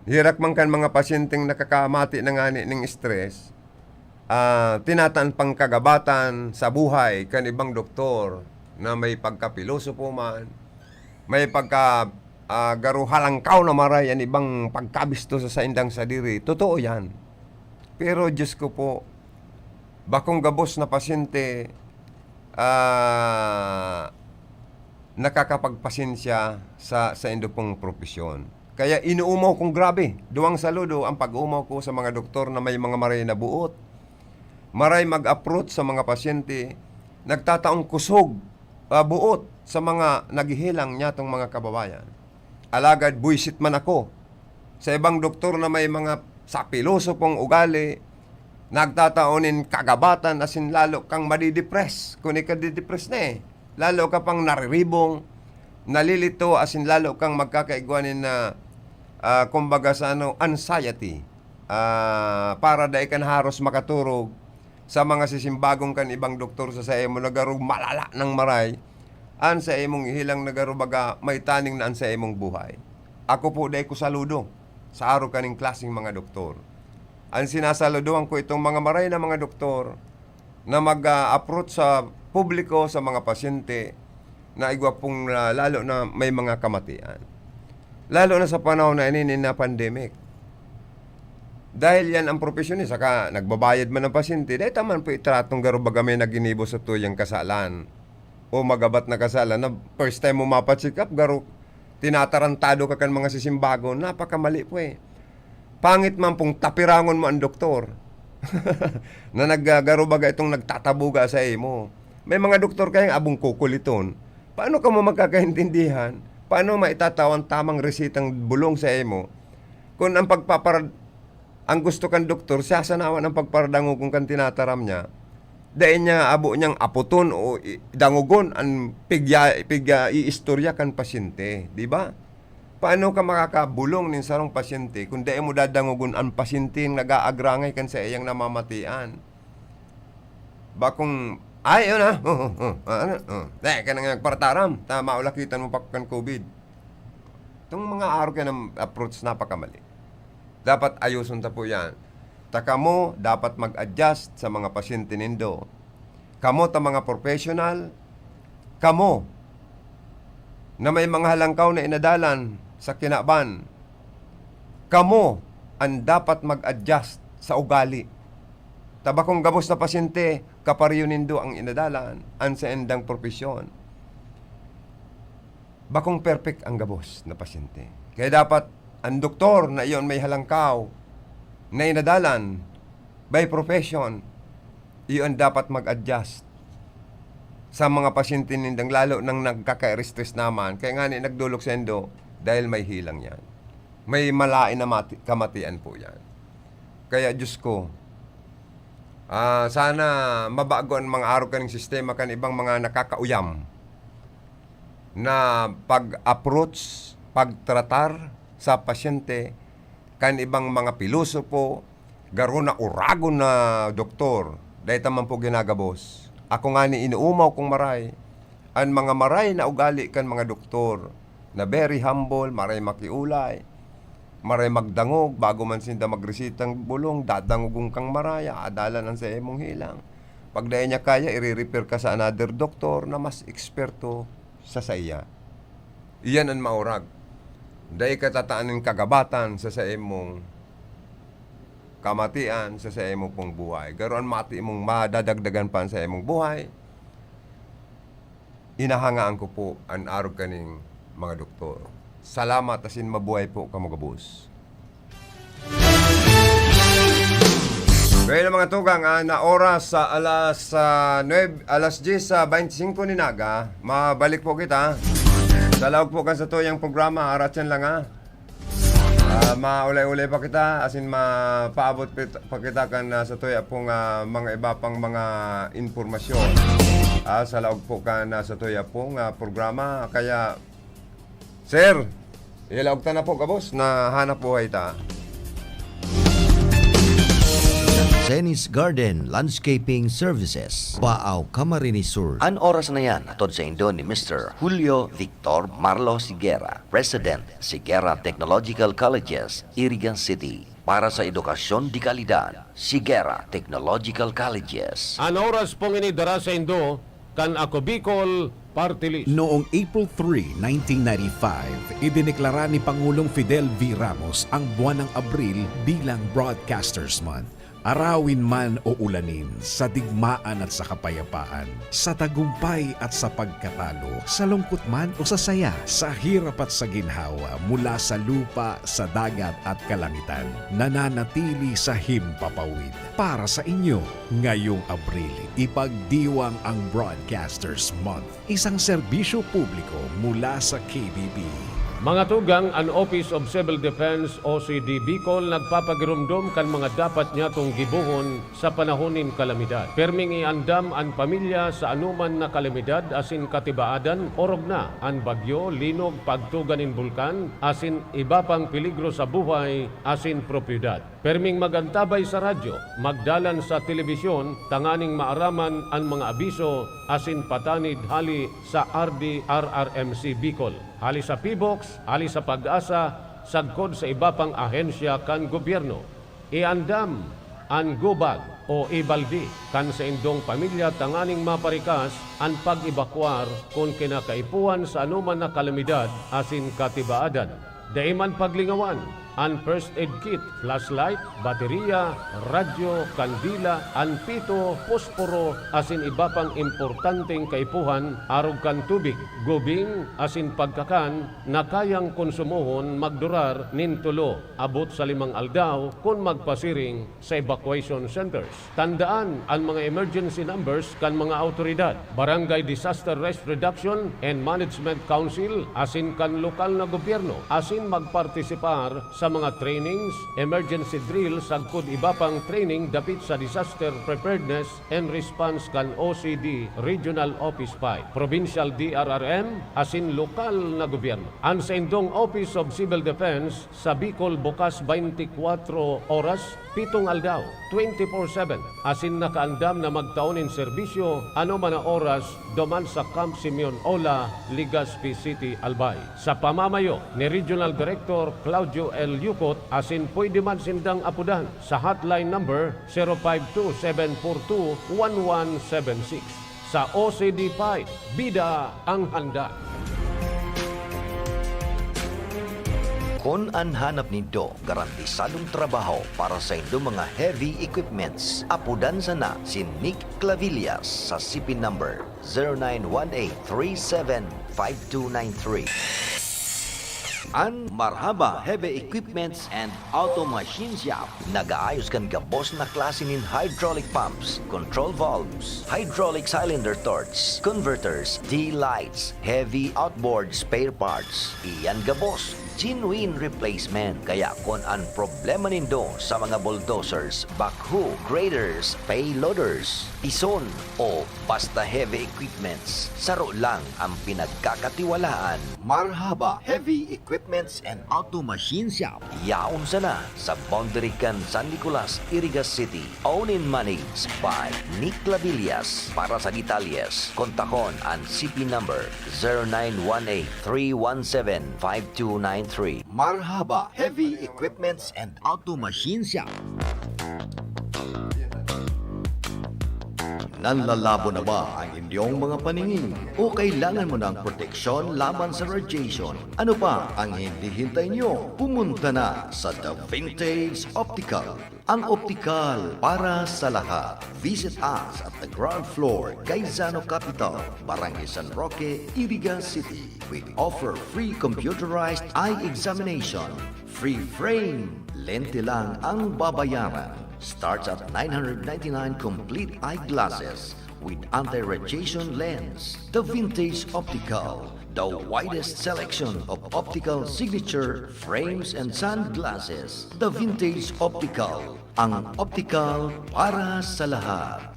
Speaker 2: hirak man kan mga pasyenteng nakakamati na nga ng stress, tinataan pang kagabatan sa buhay kan ibang doktor na may pagkapilosopo man, may garo halangkaw na maray yan ibang pagkabisto sa indang sadiri. Totoo yan. Pero Diyos ko po, bakong gabos na pasyente nakakapagpasensya sa indo pong propesyon. Kaya inuumaw kong grabe, duwang saludo ang pag-umaw ko sa mga doktor na may mga maray na buot. Maray mag-approach sa mga pasyente, nagtataong kusog, buot sa mga naghihilang niyatong mga kababayan. Alagad, buisit man ako sa ibang doktor na may mga sa pilosopong ugali, nagtataonin kagabatan asin lalo kang madidepress. Kung ikadidepress na lalo ka pang nariribong, nalilito asin lalo kang magkakaigwanin na kumbaga sa anxiety. Para dahi kan haros makaturog sa mga sisimbagong kan ibang doktor sa imo nagaro malala ng maray, an sa imong ihilang nagaro baga may taning na an sa imong buhay. Ako po dahi ko saludo sa araw kaning klaseng mga doktor. Ang sinasaludoan ko itong mga maray na mga doktor na mag-approach sa publiko, sa mga pasyente na igwapong lalo na may mga kamatian. Lalo na sa panahon na ini na pandemic. Dahil yan ang profesyon saka nagbabayad man ng pasyente, dahil taman po itratong garo baga may naginibo sa tuyang kasalan o magabat na kasalan na first time mo mapacheck up, garo tinatarantado ka kan mga sisimbago, napakamali po Pangit man pong tapirangon mo ang doktor na naggaro baga itong nagtatabuga sa imo. May mga doktor kayang abong kukuliton. Paano ka mo magkakaintindihan? Paano maitatawan tamang resitang bulong sa imo? Kung ang gusto kan doktor, sasanawan ang pagparadango kung kan tinataram niya, dahil niya abo niyang aputon o dangugon ang i-istorya kan pasyente. Di ba? Paano ka makakabulong nin sarong pasyente kung dahil mo dadangugon ang pasyente yung nag-aagrangay kan sa iyang namamatian? Bakong ay, yun dahil ka nang nagparataram, maulakitan mo pa kan COVID. Itong mga araw ka ng approach napakamali. Dapat ayusun ta po yan. Kamo dapat mag-adjust sa mga pasyente nindo. Kamo ta mga professional, kamo na may mga halangkaw na inadalan sa kinaban, kamo ang dapat mag-adjust sa ugali. Tabakong gabos na pasyente, kapariyo nindo ang inadalan, ang sa endang propesyon. Bakong perfect ang gabos na pasyente. Kaya dapat ang doktor na iyon may halangkaw na inadalan by profession, iyon dapat mag-adjust sa mga pasyente nindang lalo nang nagkaka-stress naman. Kaya nga nagdulok sa endo dahil may hilang yan. May malain na kamatian po yan. Kaya Diyos ko, sana mabago ang mga araw kaning sistema kan ibang mga nakakauyam na pag-approach, pagtratar sa pasyente kan ibang mga pilosopo, garo na uragon na doktor, dahil taman po ginagabos. Ako nga ni inuumaw kong maray, ang mga maray na ugali kan mga doktor na very humble, maray makiulay, maray magdangog bago man sinda magresitang bulong, dadangogong kang maraya, adalan ang sa emong hilang. Pag dahil niya kaya, i-repair ka sa another doktor na mas eksperto sa saya. Iyan ang maurag. Dahil katataan ng kagabatan sa emong kamatian sa emong pong buhay. Garoon mati mong madadagdagan pa sa emong buhay. Inahangaan ko po ang arog kaning mga doktor. Salamat asin mabuhay po kamugabos. Ngayon mga tugang, na oras sa alas 10:25 ni Naga, mabalik po kita. Salawag po kan sa tuyang programa, aratyan lang maulay-ulay pa kita, asin mapaabot pa kita kan sa tuya pong mga iba pang mga informasyon. Salawag po kan sa tuya pong programa, kaya sir, ilawag ta na po kabos na hanap buhay ta.
Speaker 1: Zenis Garden Landscaping Services, Baaw, Camarines Sur.
Speaker 9: An oras na yan, atod sa indo ni Mr. Julio Victor Marlo Sigera, President, Sigera Technological Colleges, Irigan City. Para sa edukasyon di kalidad, Sigera Technological Colleges.
Speaker 10: An oras pong inidara sa indo, kan ako Bicol Party List.
Speaker 11: Noong April 3, 1995, idineklara ni Pangulong Fidel V. Ramos ang buwan ng Abril bilang Broadcasters Month. Arawin man o ulanin, sa digmaan at sa kapayapaan, sa tagumpay at sa pagkatalo, sa lungkot man o sa saya, sa hirap at sa ginhawa, mula sa lupa, sa dagat at kalangitan, nananatili sa himpapawid. Para sa inyo, ngayong Abril, ipagdiwang ang Broadcasters Month, isang serbisyo publiko mula sa KBB.
Speaker 10: Mga tugang, an Office of Civil Defense OCD Bicol nagpapagirumdum kan mga dapat niya tong gibuhon sa panahonin kalamidad. Perming iandam ang pamilya sa anuman na kalamidad asin katibaadan, orog na ang bagyo, linog, pagtugan in bulkan, asin iba pang peligro sa buhay, asin propiedad. Perming magantabay sa radyo, magdalan sa telebisyon, tanganing maaraman ang mga abiso, asin patanid hali sa RDRRMC Bicol. Hali sa PBOX, hali sa Pag-asa, sagkod sa iba pang ahensya kan gobyerno. Iandam ang gubag o ibaldi kan sa indong pamilya tanganing maparikas ang pag-ibakwar kung kinakaipuan sa anuman na kalamidad asin katibaadan. Daiman paglingawan ang first aid kit, flashlight, baterya, radyo, kandila, anpito, posporo, asin iba pang importanteng kaipuhan, arog kan tubig, gubing, asin pagkakan, na kayang konsumohon magdurar nintulo, abot sa 5 aldaw kung magpasiring sa evacuation centers. Tandaan ang mga emergency numbers kan mga autoridad, Barangay Disaster Risk Reduction and Management Council, asin kan lokal na gobyerno, asin magpartisipar sa mga trainings, emergency drills, sagkod iba pang training dapit sa disaster preparedness and response kan OCD Regional Office 5, Provincial DRRM, asin lokal na gobyerno. Ang sa indong Office of Civil Defense sa Bicol bukas 24 oras, 7 aldaw, 24/7, asin nakaandam na magtaonin serbisyo ano man na oras duman sa Camp Simeon Ola, Legazpi City, Albay. Sa pamamayo ni Regional Director Claudio L. Yucot, asin pwede man sindang apudan sa hotline number 052-742-1176. Sa OCD 5, bida ang handa.
Speaker 9: Kung ang hanap nindo, garantisadong trabaho para sa indo mga heavy equipments. Apudan sana si Nick Clavillas sa CP number 0918-375293. An Marhaba Heavy Equipments and Auto Machine Shop. Nagaayos kan gabos na klase nin hydraulic pumps, control valves, hydraulic cylinder torch, converters, D-lights, heavy outboard spare parts. Iyan gabos. genuine replacement. Kaya kung ang problema nindo sa mga bulldozers, backhoe, graders, payloaders, ison o basta heavy equipments, saro lang ang pinagkakatiwalaan. Marhaba Heavy Equipments and Auto Machine Shop. Yaon sana sa Boundary Can San Nicolas, Irigas City. Owned and managed by Nick Lavillas. Para sa detalles, kontakon ang CP number 0918-317-5293. Marhaba Heavy Equipments and Auto Machine Shop. Nanlalabo na ba ang inyong mga paningin? O kailangan mo ng proteksyon laban sa radiation? Ano pa ang hindi hintay nyo? Pumunta na sa The Vintage Optical. Ang optical para sa lahat. Visit us at the ground floor, Gaisano Capital, Barangay San Roque, Irigas City. We offer free computerized eye examination. Free frame. Lente lang ang babayaran. Starts at 999 complete eyeglasses with anti-radiation lens. The Vintage Optical, the widest selection of optical signature frames and sunglasses. The Vintage Optical, ang optical para sa lahat.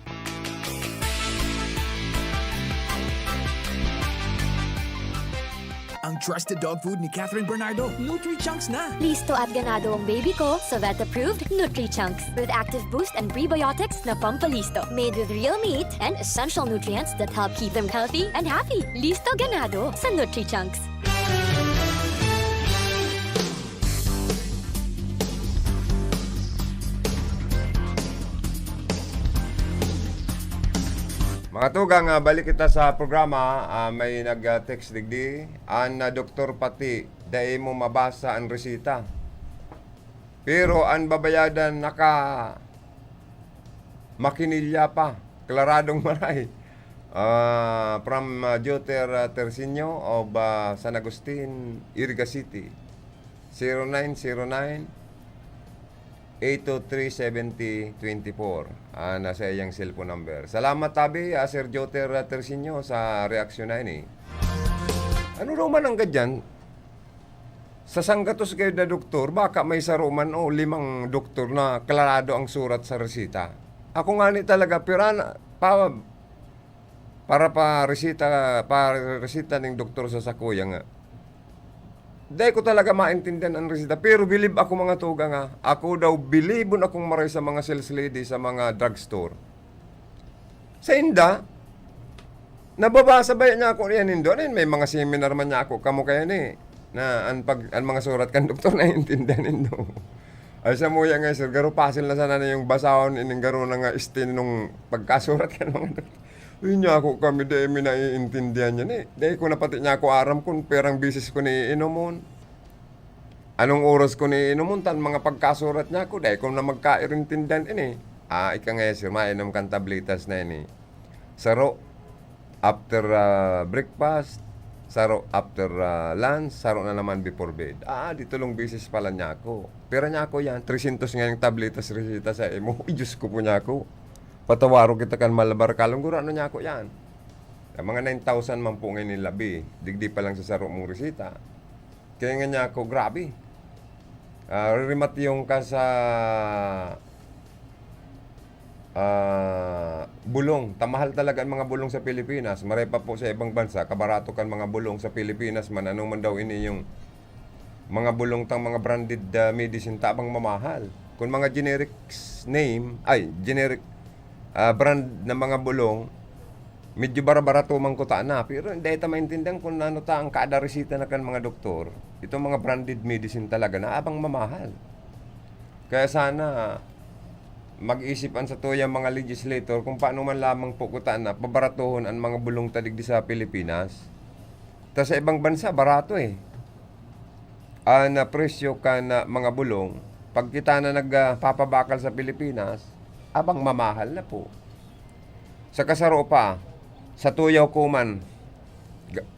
Speaker 12: Ang trusted dog food ni Catherine Bernardo, Nutri-Chunks na!
Speaker 13: Listo at ganado ang baby ko sa vet-approved Nutri-Chunks with active boost and prebiotics na pampalisto. Made with real meat and essential nutrients that help keep them healthy and happy. Listo ganado sa Nutri-Chunks.
Speaker 2: Mga tugang, balik kita sa programa. May nag-text digdi. Ang doktor pati, dahil mo mabasa ang resita. Pero ang babayadan makinilya pa. Klaradong maray. From Joter Tersinio of San Agustin, Irigas City. 0909 823-7024. Nasa iyang cellphone number. Salamat tabi, Sir Joter Tersinio sa reaksyon na ini. Ano raw man ang gadyan? Sa sanggatos kayo na doktor, baka may saruman o 5 doktor na klarado ang surat sa resita. Ako nga ni talaga, para pa resita ng doktor sa sakuya nga. Dahil ko talaga maintindihan ang resita. Pero believe ako mga tuga nga. Ako daw bilibon akong maray sa mga sales lady sa mga drugstore. Sa inda, nababasa ba niya ako yan indo? May mga seminar man niya ako. Kamo kaya ni. Na ang mga surat kan doktor na intindihan indo. Ay sa muya nga sir. Garo pasil na sana na yung basahon. Ining garo na nga istin nung pagkasurat kan mga doktor. Uy niya ako kami dahil may naiintindihan niya ni. Dahil ko napati niya ako aram kung perang bisis ko ni inomon. Anong oras ko ni inomon tan mga pagkasurat niya ako. Dahil ko na magkairintindihan ini. Ika nga sir, mainom kang tablitas na ini. Saro after breakfast. Saro after lunch. Saro na naman before bed. Dito lang bisis pala niya ako. Pera niya ako yan. 300 nga yung tablitas resita sa imo. Diyos ko po niya ako. Patawaro kita kan malabar kalong guro ano niya ako yan. Mga 9,000 man po ngayon nilabi. Digdi pa lang sa saro mong resita. Kaya nga niya ako, grabe. Rimat yung ka sa bulong. Tamahal talaga ang mga bulong sa Pilipinas. Maray pa po sa ibang bansa. Kabarato kan mga bulong sa Pilipinas man. Anong man daw ini yung mga bulong tang mga branded medicine tabang mamahal. Kung mga generic name, generic brand na mga bulong, medyo bara-barato man ko na. Pero hindi ito maintindihan kung ano ta ang kada resita na kan mga doktor. Itong mga branded medicine talaga na abang mamahal. Kaya sana mag-isipan sa tuyang mga legislator kung paano man lamang po kutaan na pabaratuhon ang mga bulong tadig di sa Pilipinas. Tapos sa ibang bansa, barato na presyo ka na mga bulong, pag kita na nagpapabakal sa Pilipinas, abang mamahal na po. Sa kasaro pa, sa tuyaw ko man,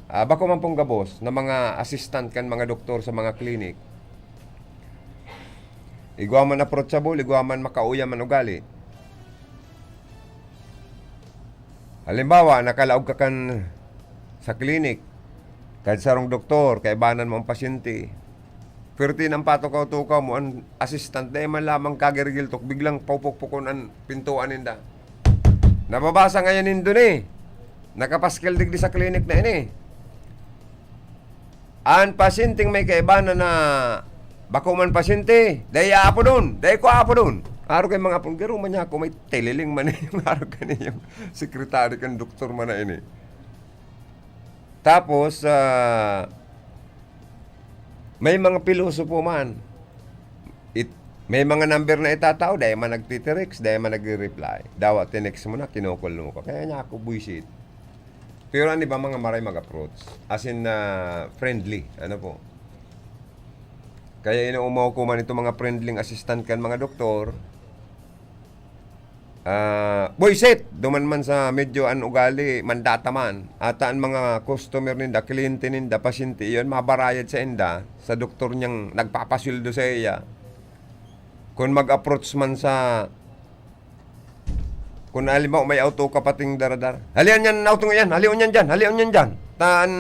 Speaker 2: bako man pong gabos na mga assistant kan mga doktor sa mga klinik. Igwaman approachable, igwaman makauya man ugali. Halimbawa, nakalaog ka kan sa klinik, kahit sarong doktor, kaibanan mo ang pasyente, Perti ng patukaw-tukaw mo, ang assistant, dahil man lamang kagirgiltok, biglang paupok-pukon ang pintuan ninda. Nababasa ngayon nindo ni. Nakapaskil digdi sa klinik na ini. Ang pasyenteng may kaibanan na bako man pasyente, dahil apo doon, dahil ko apo doon. Araw kay mga punggero man niya ako, may teliling man yung araw kaniyang sekretary kan doktor man na ini. Tapos, may mga pilosopo man. May mga number na itatao, dahil man nagtiterex, dahil man nagre-reply. Dawa, tinex mo na, kinukul mo ka. Kaya niya ako buisit. Pero ano ba mga maray mag-approach? As in, friendly. Ano po? Kaya inuumaw ko man ito mga friendly assistant kan mga doktor. Buisit! Duman man sa medyo ugali, mandata man. At ang mga customer ninda, kliyente ninda, pasyente, yun, mabarayad sa inda, sa doktor niyang nagpapasildo sa iya. Kung mag-approach man sa, kung alam mo may auto ka pating daradar, halian yan auto yan, halion yan dyan. Taan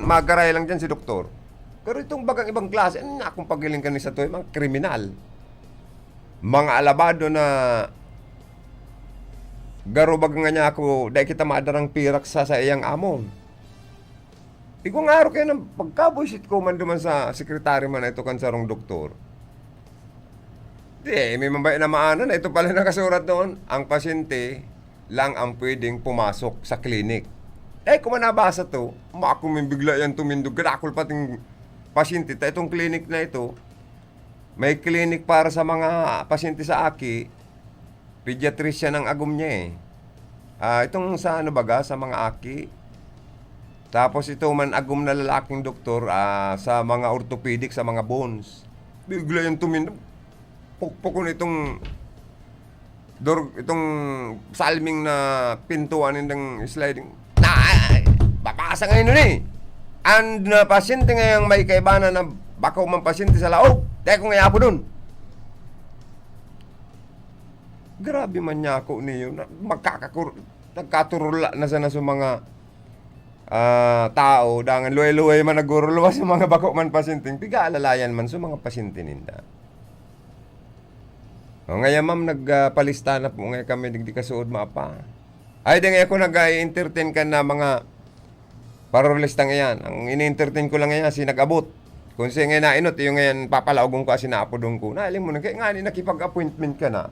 Speaker 2: magaray lang dyan si doktor. Pero itong bagang ibang klase, ano na akong pagiling ka ni sa to, mga kriminal. Mga alabado na garubag nga niya ako, dahil kita madarang pirak sa iyang among. Ikaw nga araw kayo ng pagkabuisit ko man duman sa sekretary man na ito kan sarong doktor. May mabay na maanan. Ito pala nakasurat doon. Ang pasyente lang ang pwedeng pumasok sa klinik. Kung manabasa to, bigla yan tumindog. Grakol pating pasyente. Itong klinik na ito, may klinik para sa mga pasyente sa aki. Pediatrician ang agum niya itong sa sa mga aki. Tapos ito man agum na lalaking doktor sa mga orthopedic, sa mga bones. Bigla yan tumindog. Pukpukon itong salming na pintuan ng sliding. Babasa ngayon nun And na pasyente ngayong may kaibanan na bakaw man pasyente sa laog. Dahil ko ngayon po dun. Grabe man niya ako niyo. Nagkaturula na sana sa mga tao. Dangan luway-luway man naguruluwa sa mga bakaw man pasyente. Piga-alalayan man sa mga pasyente ninda. Ngayon ma'am, nagpalista na po ngayon kami, digdi kasuod mapa. Ay, di ngayon ako nag-entertain ka na mga parolista ngayon. Ang in-entertain ko lang ngayon, nag-abot. Kung siya ngayon nainot, yung ngayon papalaugong ko, sinapodong ko. Naalim mo na, kaya nga nakipag-appointment ka na.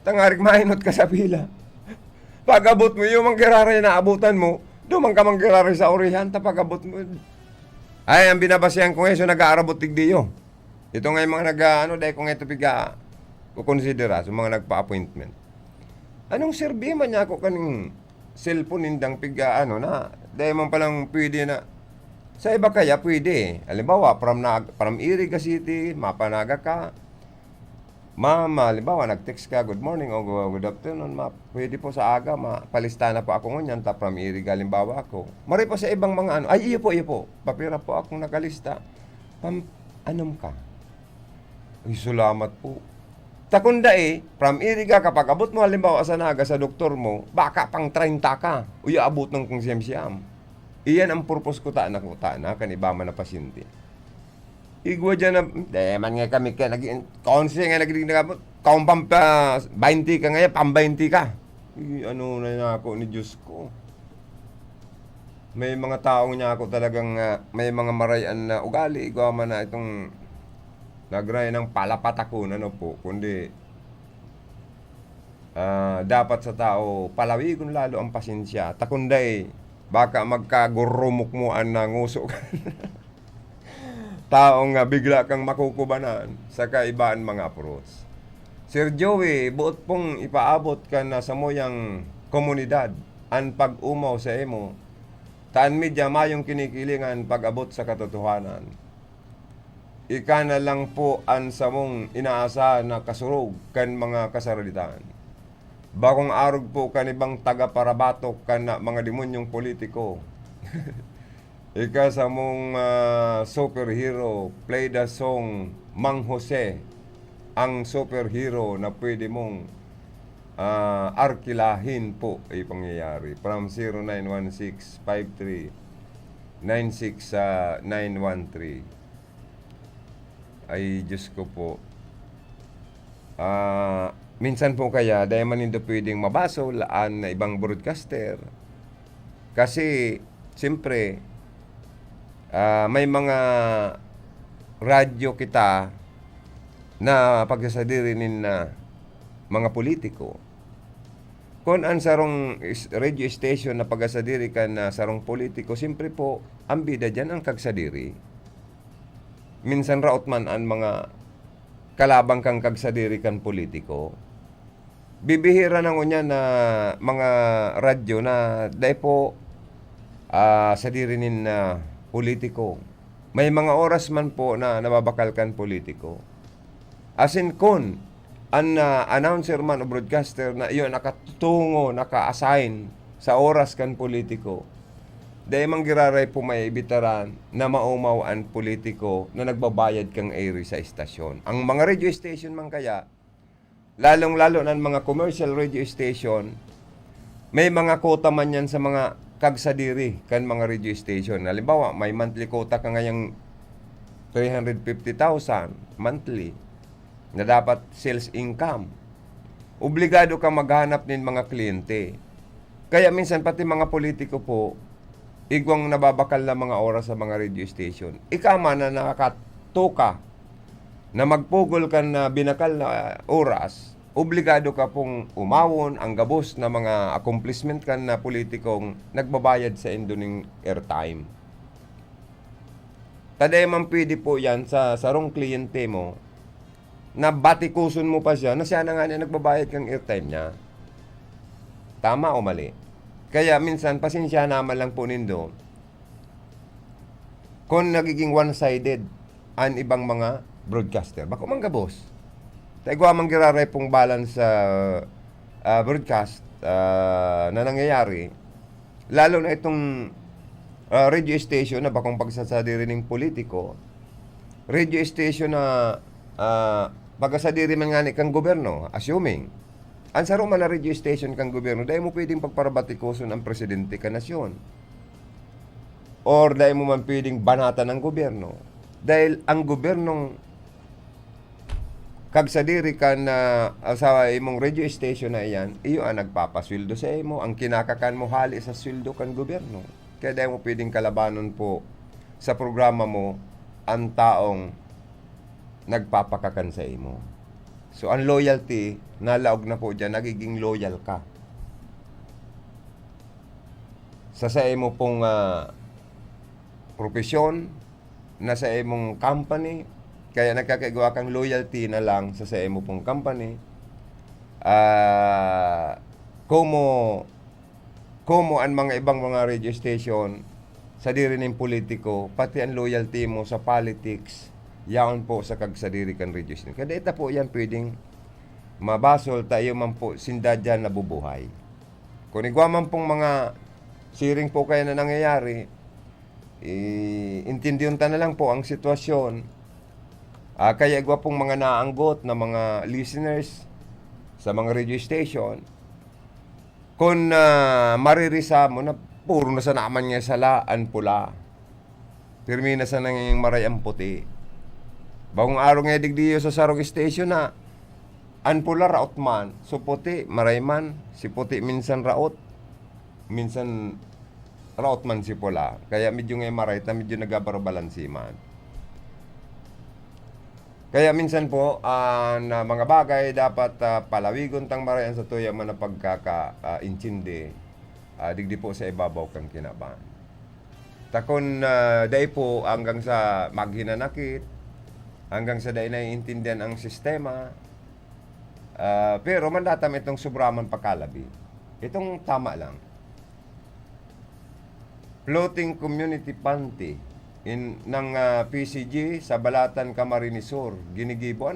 Speaker 2: Tangarik mainot ka sa pila. Pag-abot mo, yung manggiraray na abutan mo, dumang ka manggiraray sa orihan, tapag-abot mo. Ay, ang binabasihan ko ngayon, so nag-aarabot tigdiyo. Ito ngayon mga dahil ko ngayon ito piga, kukonsidera sa mga nagpa-appointment. Anong serbi man niya ako kaning cellphone nindang piga na dahil man palang pwede na sa iba kaya pwede. Halimbawa from Iriga City mapanaga ka. Mama, halimbawa nag-text ka, good morning o good afternoon, pwede po sa aga, palista na po ako ngunyan, from Iriga, halimbawa ako. Mari po sa ibang mga iyo po, papira po akong nakalista. Anong ka? Ay, salamat po. Takunda from Iriga, kapag abot mo halimbawa sa naga sa doktor mo, baka pang 30 ka, uya abot ng kung siyam-siyam. Iyan ang purpose ko na kanibama na pasyente. Igwa dyan na, man nga kami ka, konsi nga nagiging nagabot, kaung 20 ka ngayon, pang 20 ka. Na ako ni Diyos ko. May mga taong niya ako talagang, may mga marayan na ugali, igwa man na itong, nagray ng palapatakon, po, kundi dapat sa tao palawigon lalo ang pasensya. Takunday, baka magkagurumok mo ang nanguso ka. Taong bigla kang makukubanan sa kaibaan mga approach. Sir Joey, buot pong ipaabot ka na sa moyang komunidad ang pag-umaw sa emo. Taan medya mayong kinikilingan pag-abot sa katotohanan. Ika na lang po ang samong inaasahan na kasurog kan mga kasaralitan. Bakong arog po kanibang taga-parabatok kan na mga demonyong politiko. Ika sa mong superhero, play the song Mang Jose, ang superhero na pwede mong arkilahin po ay pangyayari. From 0916-53-96913. Ay, Diyos ko po. Minsan po kaya, dahil man hindi pwedeng mabaso laan na ibang broadcaster. Kasi, siyempre, may mga radyo kita na pagsasadirinin na mga politiko. Kung ang sarong radio station na pagsasadiri ka na sarong politiko, siyempre po, ang bida dyan ang kagsadiri. Minsan raot man ang mga kalabang kang kagsadiri kan politiko. Bibihira na niya na mga radyo na dahil po sadirinin na politiko. May mga oras man po na nababakal kan politiko. As in kun, ang announcer man o broadcaster na iyon nakatutungo, naka-assign sa oras kan politiko. Dahil manggiraray po may ibitaran na maumaw ang politiko na nagbabayad kang airy sa istasyon. Ang mga radio station man kaya, lalong-lalo ng mga commercial radio station, may mga quota man yan sa mga kagsadiri kan mga radio station. Halimbawa, may monthly quota ka ngayong 350,000 monthly na dapat sales income. Obligado ka maghanap ng mga kliyente. Kaya minsan pati mga politiko po, igwang nababakal na mga oras sa mga radio station. Ikama na nakakatuka na magpugol ka na binakal na oras, obligado ka pong umawon ang gabos na mga accomplishment ka na politikong nagbabayad sa indo ng airtime. Taday man pwede po yan sa sarong kliyente mo na batikuson mo pa siya na siya na nga niya nagbabayad kang airtime niya. Tama o mali? Kaya minsan, pasensya naman lang po nindo kung nagiging one-sided ang ibang mga broadcaster. Bako man gabos. Taigwa man giraray pong balance sa broadcast na nangyayari. Lalo na itong radio station na bakong pagsasadiri ng politiko. Radio station na pagkasadiri man nga ni kang gobyerno, assuming, ang sarong man na radio station kang gobyerno, dahil mo pwedeng pagparabatikuson ang presidente ka nasyon. Or dahil mo man pwedeng banata ng gobyerno. Dahil ang gobyernong kagsadiri ka na sa imong radio station na iyan, iyo ang nagpapasweldo sa imo, ang kinakakan mo hali sa sweldo kan gobyerno. Kaya dahil mo pwedeng kalabanon po sa programa mo ang taong nagpapakakan sa imo. So, ang loyalty, nalaog na po dyan, nagiging loyal ka. Sa imo pong profesyon, na sa imong company, kaya nagkakagawa kang loyalty na lang sa imo pong company. Kumo ang mga ibang mga radio station, sa diri ng politiko, pati ang loyalty mo sa politics, yaon po sa kagsadiri kan radio station. Kada ita po yan pwedeng mabasol tayo man po sinda dyan nabubuhay. Kung igwa man pong mga siring po kayo na nangyayari, intindiyon ta na lang po ang sitwasyon. Kaya igwa pong mga naanggot na mga listeners sa mga radio station, kung maririsa mo na puro na sa naman nga salaan pula, pirmi na sa nangyaring marayang puti. Bagong araw nga digdiyo sa sarong station na an pula raot man, so puti, marayman, si puti minsan raot, minsan raot man si pula. Kaya medyo nga maray, ta medyo nagabarobalansi man. Kaya minsan po, na mga bagay dapat palawigon tang marayan sa tuya man na pagkaka-intindi, digdi po sa ibabaw kang kinaban. Takon day po hanggang sa maghinanakit, hanggang sa day naiintindihan ang sistema, pero mandatam itong sobraman pakalabi. Itong tama lang. Floating Community Panty ng PCG sa Balatan, Camarines Sur. Ginigibo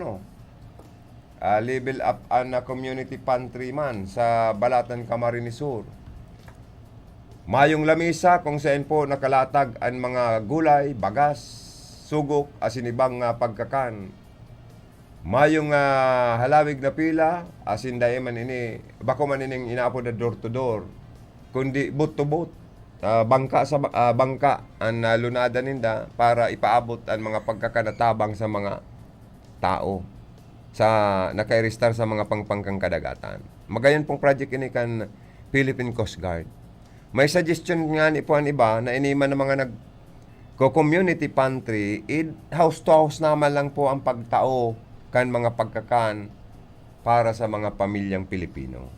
Speaker 2: level up na community pantry man sa Balatan, Camarines Sur. Mayong lamisa kung saan po nakalatag ang mga gulay, bagas, sugok, asinibang pagkakan. Mayong halawig na pila, asin dahi man ini, bako man ining inaapod na door to door, kundi boot to boot. Bangka ang lunada ninda para ipaabot ang mga pagkakanatabang sa mga tao sa naka-register sa mga pangpangkang kadagatan. Magayon pong project ini kan Philippine Coast Guard. May suggestion nga ni po ang iba na iniman ng mga community pantry, house to house naman lang po ang pagtao kan mga pagkakan para sa mga pamilyang Pilipino.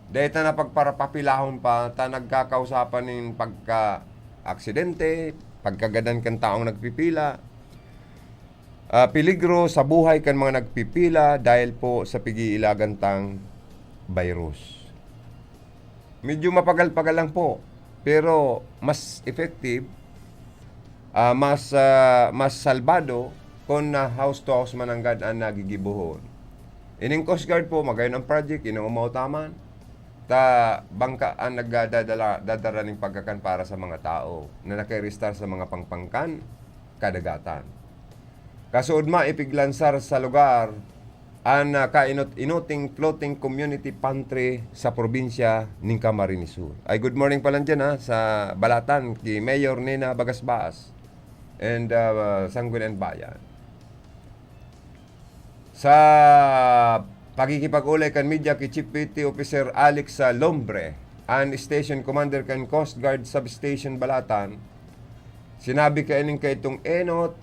Speaker 2: Dahil na pagparapapilahon pa, ta nagkakausapan ng pagka-aksidente, pagkagadan kan taong nagpipila, peligro sa buhay kan mga nagpipila dahil po sa pigiilagan tang virus. Medyo mapagal-pagal lang po, pero mas effective, mas salbado kung na house to house mananggad ang nagigibuhon. Ining Coast Guard po, magayon ang project, inang umautaman, ta bangka ang dadara ng pagkakan para sa mga tao na naka-register sa mga pangpangkan kadagatan. Kasuod ipiglansar sa lugar ang kainot-inuting floating community pantry sa probinsya ng Camarines Sur. Ay good morning pala dyan sa Balatan kay Mayor Nina Bagasbaas and Sangguniang Bayan. Sa pagkikipag-ulay kan media kay Chief Petty Officer Alex Lombre and Station Commander kan Coast Guard Substation Balatan, sinabi ka ining kay itong enot,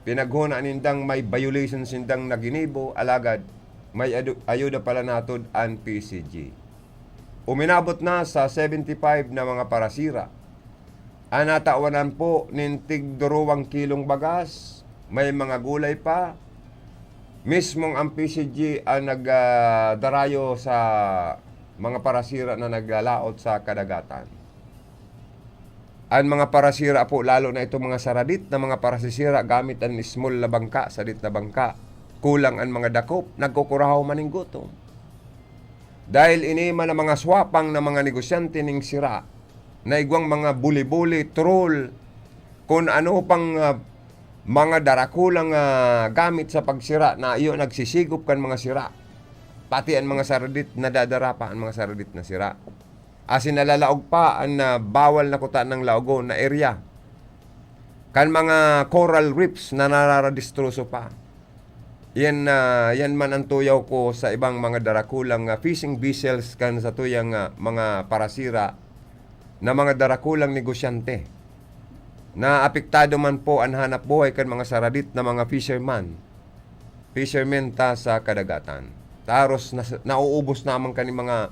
Speaker 2: pinaghuna nindang may violation sindang naginibo, alagad may ayuda pala natod ang PCG. Uminabot na sa 75 na mga parasira. Anatawanan po nin tig 2 kilong bagas, may mga gulay pa. Mismong ang PCG ang nagdarayo sa mga parasira na naglalaot sa kadagatan. Ang mga parasira po, lalo na itong mga saradit na mga parasisira gamit ang small na bangka, sadit na bangka, kulang ang mga dakop, nagkukurahaw maning gutom. Dahil inima na mga swapang na mga negosyante ning sira, na igwang mga buli-buli, troll, kung ano pang mga darakulang gamit sa pagsira na iyo nagsisigop kan mga sira. Pati ang mga saradit na dadara pa ang mga saradit na sira. Asin nalalaog pa ang bawal na kutaan ng laogon na area. Kan mga coral reefs na nararadistroso pa. Yan man ang tuyaw ko sa ibang mga darakulang fishing vessels kan sa tuyang mga parasira na mga darakulang negosyante. Na apektado man po ang hanap buhay kan mga saradit na mga fishermen ta sa kadagatan. Taros nauubos naman kani mga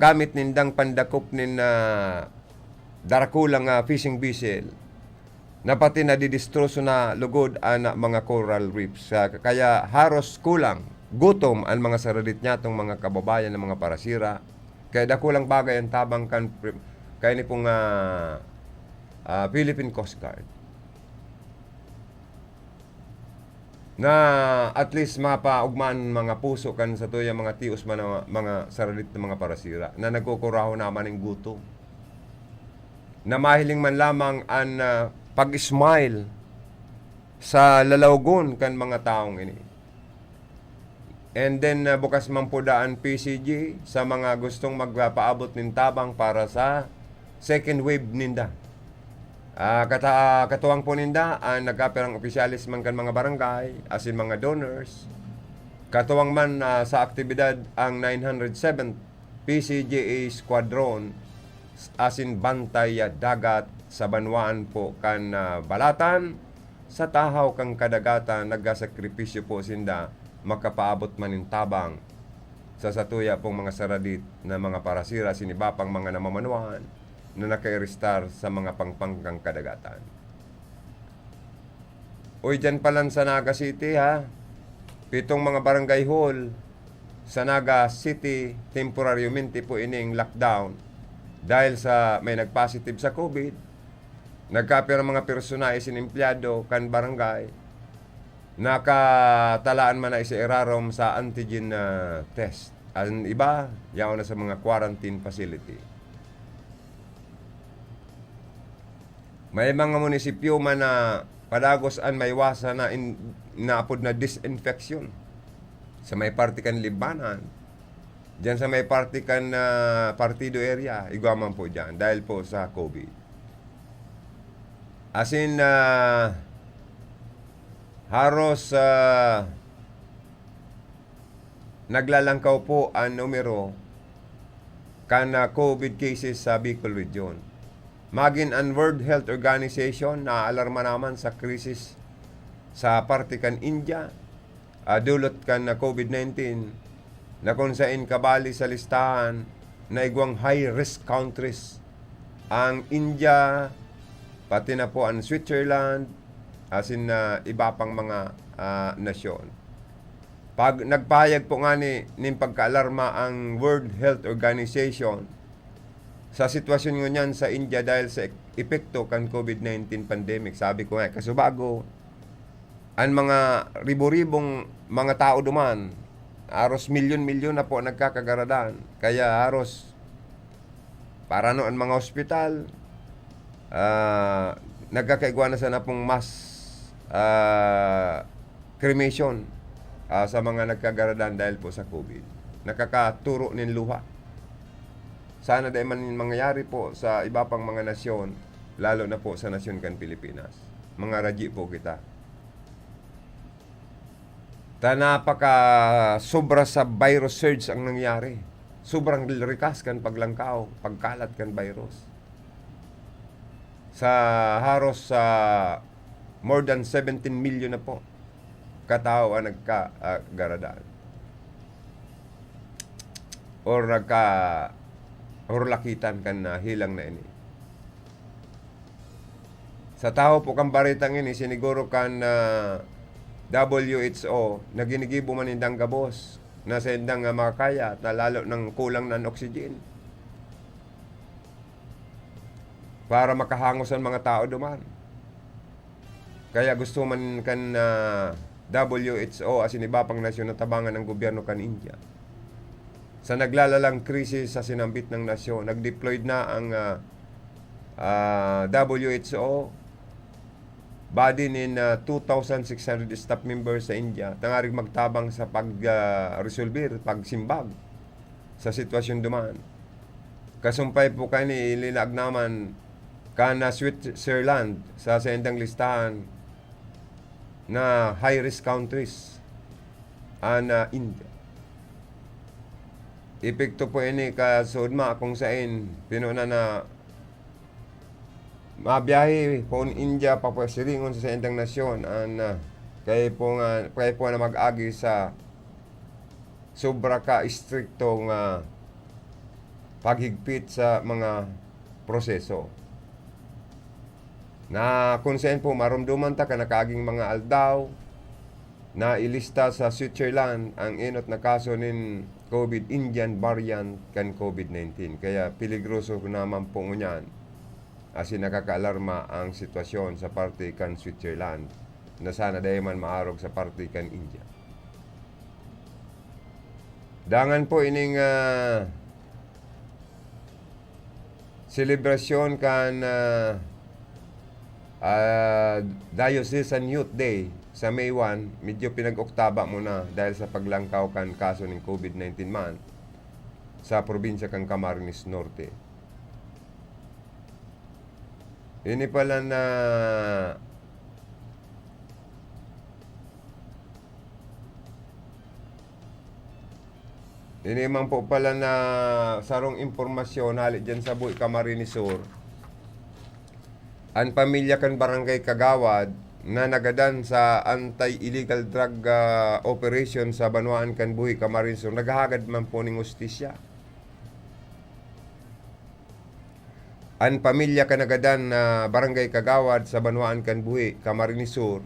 Speaker 2: gamit nindang pandakop nin darakulang fishing vessel na pati nadidistroso na lugod ang mga coral reefs. Kaya haros kulang gutom ang mga saradit niya tong mga kababayan ng mga parasira. Kaya dakulang bagay ang tabang kan kaya ni pong Philippine Coast Guard na at least mapaugmaan mga puso kan sa tuya mga tios mga saradit na mga parasira na nagkukuraho naman ng gutom na mahiling man lamang ang pag-smile sa lalawgon kan mga taong ini. And then bukas man po daan PCG sa mga gustong magpaabot ng tabang para sa second wave ninda. Katuwang po ninda ang nagkapirang opisyalis man kan mga barangay asin mga donors. Katuwang man sa aktibidad ang 907 PCGA Squadron asin bantay dagat sa banwaan po kan Balatan sa tahaw kang kadagatan naggasakripisyo po sinda makapaabot manin tabang sa satuya pong mga saradit na mga parasira sinibapang mga namamanuan na naka-restar sa mga pangpangkang kadagatan. Uy, dyan palang sa Naga City 7 mga barangay hall sa Naga City temporaryamente po ining lockdown dahil sa may nagpositive sa COVID. Nagkapira mga personae sinimplado kan barangay. Nakatalaan man na isa irarom sa antigen test. Ang iba, yaw na sa mga quarantine facility. May mga munisipyo man na padagos an may wasa na naapod na disinfection. Sa may party kan Libanan. Diyan sa may party kan partido area, igwaman po dyan dahil po sa COVID. As in, haros naglalangkaw po ang numero kana COVID cases sa Bicol Region. Maging ang World Health Organization na alarma naman sa krisis sa parte kan India, dulot kan na COVID-19 na kung saan kabali sa listahan na igwang high-risk countries ang India, pati na po ang Switzerland, asin na iba pang mga nasyon. Pag nagpahayag po nga ni pagkaalarma ang World Health Organization sa sitwasyon ngunyan sa India dahil sa epekto kan COVID-19 pandemic. Sabi ko nga, kasubago, ang mga ribo-ribong mga tao duman, aros milyon-milyon na po nagkakagaradan. Kaya aros, para noon mga ospital, nagkakaigwa na sana pong mass cremation sa mga nagkagaradan dahil po sa COVID. Nakakaturo ng luha. Sana dahil man mangyayari po sa iba pang mga nasyon, lalo na po sa nasyon kan Pilipinas. Mga raji po kita. Napaka sobra sa virus surge ang nangyari. Sobrang rikas kan paglangkaw, pagkalat kan virus. Sa haros more than 17 million na po katao ang nagkagaradaan. Or lakitan kan na hilang na ini. Sa tao po kang baritang ini, siniguro kan WHO na ginigibo man indang gabos na sa indang makakaya na lalo ng kulang ng oxygen para makahangos ang mga tao duman. Kaya gusto man kan WHO as iba pang nasyon na tabangan ng gobyerno kan India. Sa naglalalang krisis sa sinambit ng nasyon, nag-deployed na ang WHO body in 2,600 staff members sa India tangarig magtabang sa pag-resolver, pagsimbag sa sitwasyon duman. Kasumpay po kani ilinag naman kana Switzerland sa sendang listahan na high-risk countries ana India. Epekto po ini kasudma kung saan pinuna na mabiyahe po in India papasiringon sa sendang nasyon kaya po na mag-agi sa sobra ka istriktong paghigpit sa mga proseso. Na kung saan po marumduman ta ka nakaging mga aldaw na ilista sa Switzerland ang inot na kaso nin COVID Indian variant kan COVID-19. Kaya peligroso naman po ngunyan asin nakakaalarma ang sitwasyon sa parte kan Switzerland na sana dahil man maarog sa parte kan India. Dangan po ining selebrasyon kan Diocesan Youth Day sa May 1, medyo pinag-oktaba muna dahil sa paglangkaw kan kaso ng COVID-19 man sa probinsya kang Camarines Norte. Ini pala na ini man po pala na sarong impormasyon halit dyan sa Buhi Camarines Sur. Ang pamilya kan Barangay Kagawad na nagadan sa anti-illegal drug operation sa Banuan kan Buhi Camarines Sur, naghahagad man po ng hustisya. Ang pamilya kan nagadan na Barangay Kagawad sa Banuan kan Buhi Camarines Sur,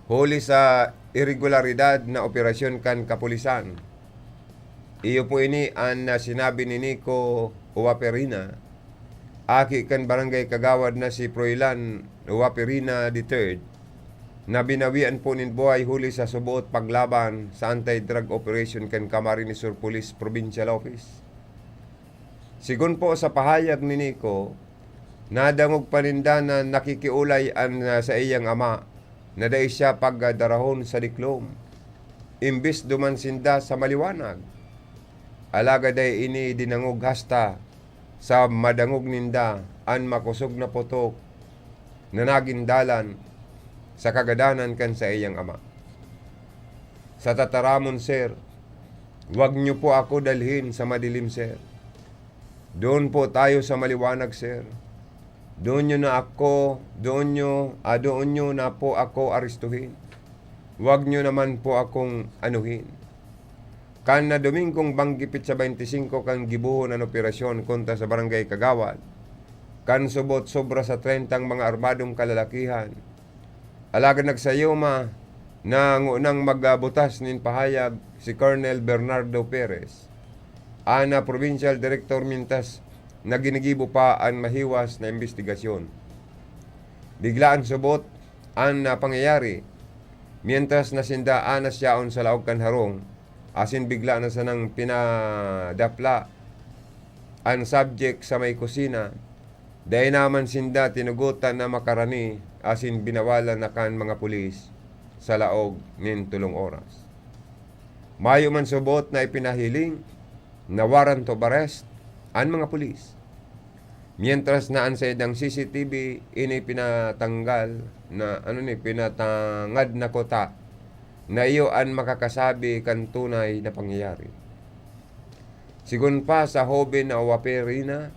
Speaker 2: huli sa irregularidad na operasyon kan kapulisan. Iyo po ini ang sinabi ni Nico Uwaperina, aki kan Barangay Kagawad na si Froilan Uwaperina III, na binawian po nin buhay huli sa subuot paglaban sa anti-drug operation kan Camarines Sur Police Provincial Office. Sigun po sa pahayag ni Nico, nadangog paninda na nakikiulay sa iyang ama na dahil siya pagdarahon sa diklom. Imbis dumansinda sa maliwanag, alaga day ini dinangog hasta sa madangog ninda an makusog na potok na nagindalan sa kagadanan kan sa iyang ama. Sa tataramon, sir, huwag niyo po ako dalhin sa madilim, sir. Doon po tayo sa maliwanag, sir. Doon nyo na po ako aristuhin. Huwag nyo naman po akong anuhin. Kan na Domingkong banggipit sa 25 kan gibuhon ang operasyon kontra sa Barangay Kagawad. Kan subot sobra sa 30 mga armadong kalalakihan. Alagad nagsayoma na ngunang magbutas nin pahayag si Colonel Bernardo Perez. Ana Provincial Director mintas na ginigibo pa ang mahiwas na investigasyon. Biglaan subot ang pangyayari mientras nasindaan na siyaon sa laog kan harong asin bigla na sanang pinadapla ang subject sa may kusina dahil naman sinda tinugutan na makarani asin binawalan na kan mga pulis sa laog nin 3 oras. Mayo man subot na ipinahiling na warrant of arrest ang mga pulis. Mientras na ansay ng CCTV ini pinatanggal na pinatangad na kota na iyo ang makakasabi kan tunay na pangyayari. Sigun pa sa hoben na waperina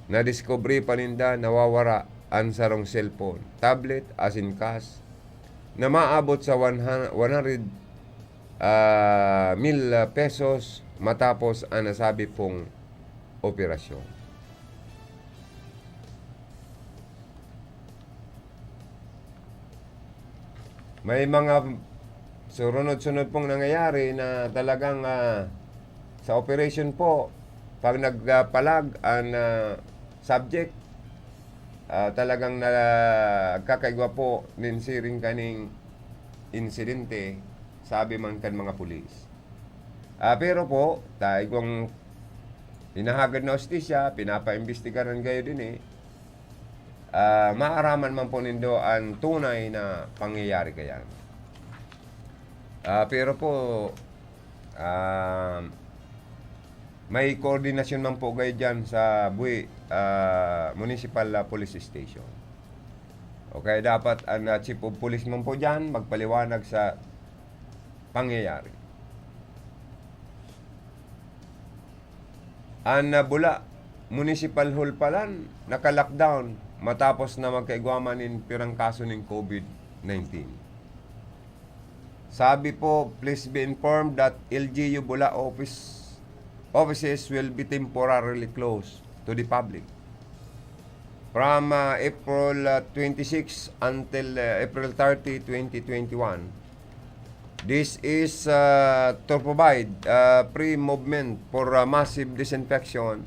Speaker 2: na discovery paninda nawawara ang sarong cellphone, tablet asin cash na maabot sa 100 mil pesos matapos ang nasabi pong operasyon. May mga sunod-sunod pong nangyayari na talagang sa operation po, pag nagpalag ang subject, talagang nagkakaigwa po ninsiring kaning insidente, sabi man kan mga pulis. Pero po, tayo kung hinahagad na hostisya, pinapaimbestigaran kayo din maaraman man po nindo ang tunay na pangyayari kaya. Pero po, may koordinasyon man po kayo dyan sa Bui Municipal Police Station. Okay, dapat ang Chief of Police man po dyan magpaliwanag sa pangyayari. Ang Bula Municipal Hall palan naka-lockdown matapos na magkaigwaman in pirang kaso ng COVID-19. Sabi po, please be informed that LGU Bula offices will be temporarily closed to the public from April 26 until April 30, 2021. This is to provide pre-movement for massive disinfection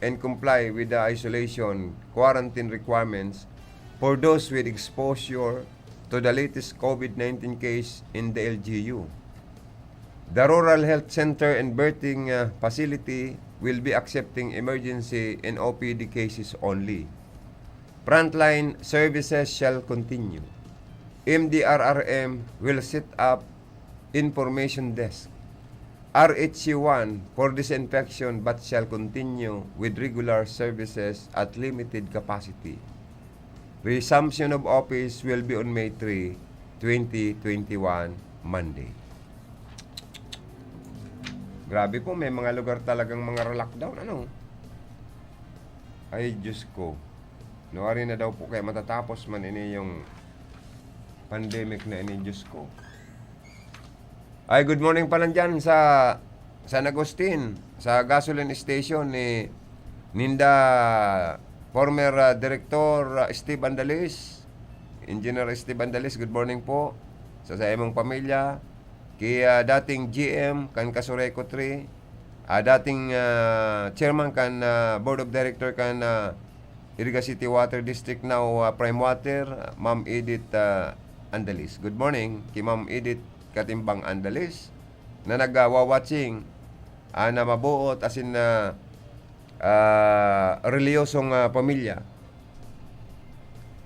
Speaker 2: and comply with the isolation quarantine requirements for those with exposure to the latest COVID-19 case in the LGU. The Rural Health Center and Birthing Facility will be accepting emergency and OPD cases only. Frontline services shall continue. MDRRM will set up information desk. RHC1 for disinfection but shall continue with regular services at limited capacity. Resumption of office will be on May 3, 2021, Monday. Grabe po, may mga lugar talagang mga lockdown. Ay, Diyos ko. Nuwari na daw po kaya matatapos man ini yung pandemic na ini, Diyos ko. Ay, good morning pa lang dyan sa San Agustin, sa gasoline station ni Ninda, former Director Steve Andalis, Engineer Steve Andalis, good morning po sa imong pamilya, kay dating GM kan Kasureco 3, dating chairman kan Board of Director kan Iriga City Water District, now Prime Water, Ma'am Edith Andalis. Good morning kay Ma'am Edith Katimbang Andalis na nagwa-watching na mabuot asin na reliyosong pamilya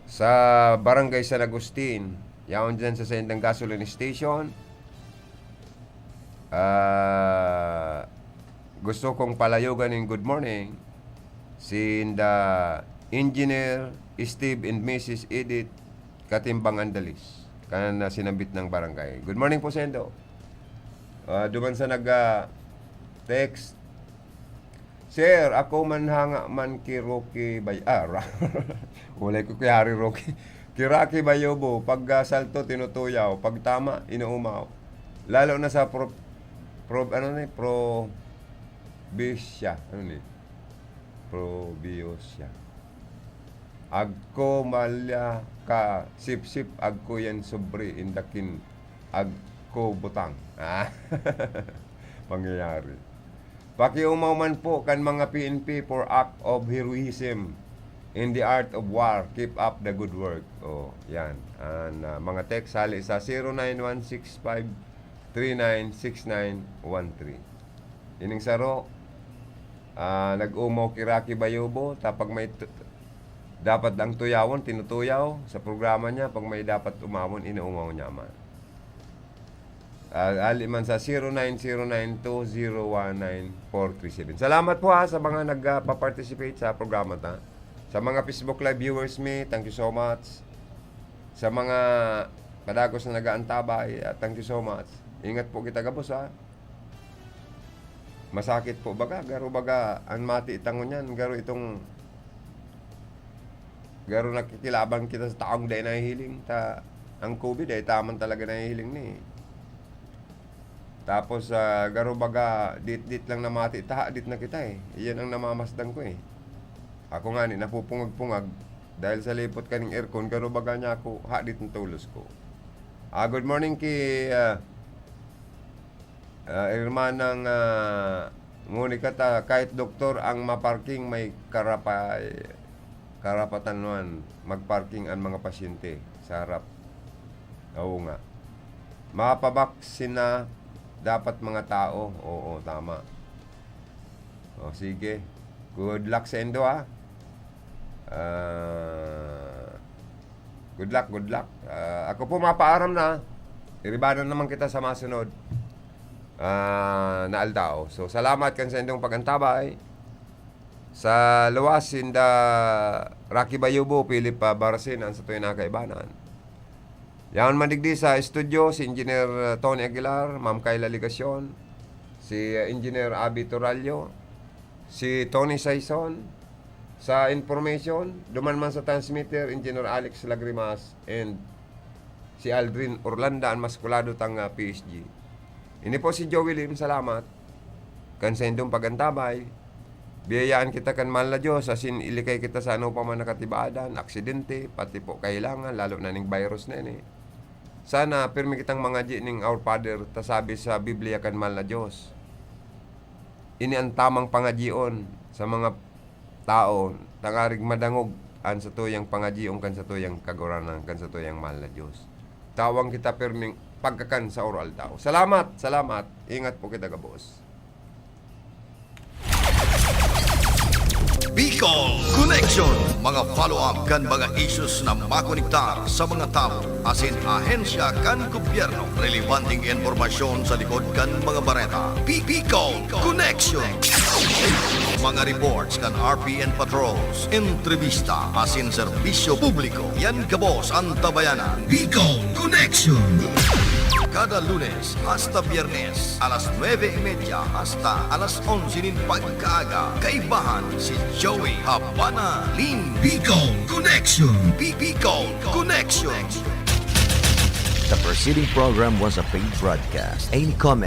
Speaker 2: sa Barangay San Agustin, yaon dyan sa Sendang Gasoline Station. Gusto kong palayogan ng good morning si Engineer Steve and Mrs. Edith Katimbang Andalis. Kanan na sinambit ng barangay. Good morning po, Sendo. Duman sa text. Sir, ako manhanga man ki Rocky Bay... Wala ko kay Harry Rocky. Kiraki Bayobo, pag salto tinutuyaw, pag tama inuumaw. Lalo na sa probinsya. Probinsya. Agko malya ka sip-sip agko yan sobre indakin agko butang. Pangyayari. Pakiumaw man po kan mga PNP for act of heroism in the art of war. Keep up the good work. Oh, yan. Mga text sali sa 09165396913. Ining saro, nag-umaw kiraki Bayobo, tapag may dapat ang tuyawon, tinutuyaw sa programa niya. Pag may dapat umawon, inuumaw niya man. Aliman sa 09092019-437. Salamat po sa mga nagpa-participate sa programa ta. Sa mga Facebook Live viewers me, thank you so much. Sa mga kadagos na nag-aantabay, thank you so much. Ingat po kita gabos ha. Masakit po baga, garo baga, ang mati itangon yan, garo nakikilabang kita sa taong day nahihiling. Ang COVID ay taman talaga nahihiling ni. Tapos, garo baga, dit lang na mati, dit na kita eh. Iyan ang namamasdan ko eh. Ako nga ni, napupungag-pungag. Dahil sa lipot kaning aircon, garo baga niya ako, dit ng tulos ko. Good morning kay Irmanang Monica ta, kahit doktor ang maparking may karapatan naman magparking ang mga pasyente sa harap. Oo nga. Mapabaksin na dapat mga tao. Oo, tama. O, sige. Good luck sa Endo, ha? Good luck. Ako po mapaaram na. Iribanan naman kita sa masunod na aldao. So, salamat kan sa Endong pagantabay. Sa luwasin da Rocky Bayobo, Philip Barasin, ang sa tuwing nakaibanan. Yan madigdi sa studio, si Engineer Tony Aguilar, Ma'am Kayla Ligacion, si Engineer Abby Turalio, si Tony Saison. Sa information, duman man sa transmitter, Engineer Alex Lagrimas, and si Aldrin Orlanda, ang maskulado tang PSG. Ini po si Joey Lim, salamat. Kan sa Endong pagantabay. Biyayaan kita kan mahal na Diyos, asin ilikay kita sa ano pa man nakatibadan, aksidente, pati po kailangan, lalo na ning virus na yun eh. Sana, pirmi kitang mga ning Our Father, tasabi sa Biblia kan mahal na Diyos. Ini ang tamang pangadyion sa mga tao, tangarig madangog, an sa tuyang pangadyion kan sa tuyang kaguranan, kan sa tuyang mahal na Diyos. Tawang kita pirming pagkakan sa oral tao. Salamat. Ingat po kita kabos.
Speaker 1: Bicol Connection. Mga follow-up kan mga issues na makonektar sa mga tao asin ahensya kan gobyerno. Relevanting informasyon sa likod kan mga bareta. Bicol Connection. Mga reports kan RPN patrols, entrevista asin serbisyo publiko. Yan kabos ang tabayanan. Bicol Connection. Kada Lunes hasta Biyernes, alas 9:30 hasta alas 11 pagkaaga. Kaibahan si Joey Habana Lin. Bicol Connection. Bicol Connection.
Speaker 9: The preceding program was a paid broadcast. Any comment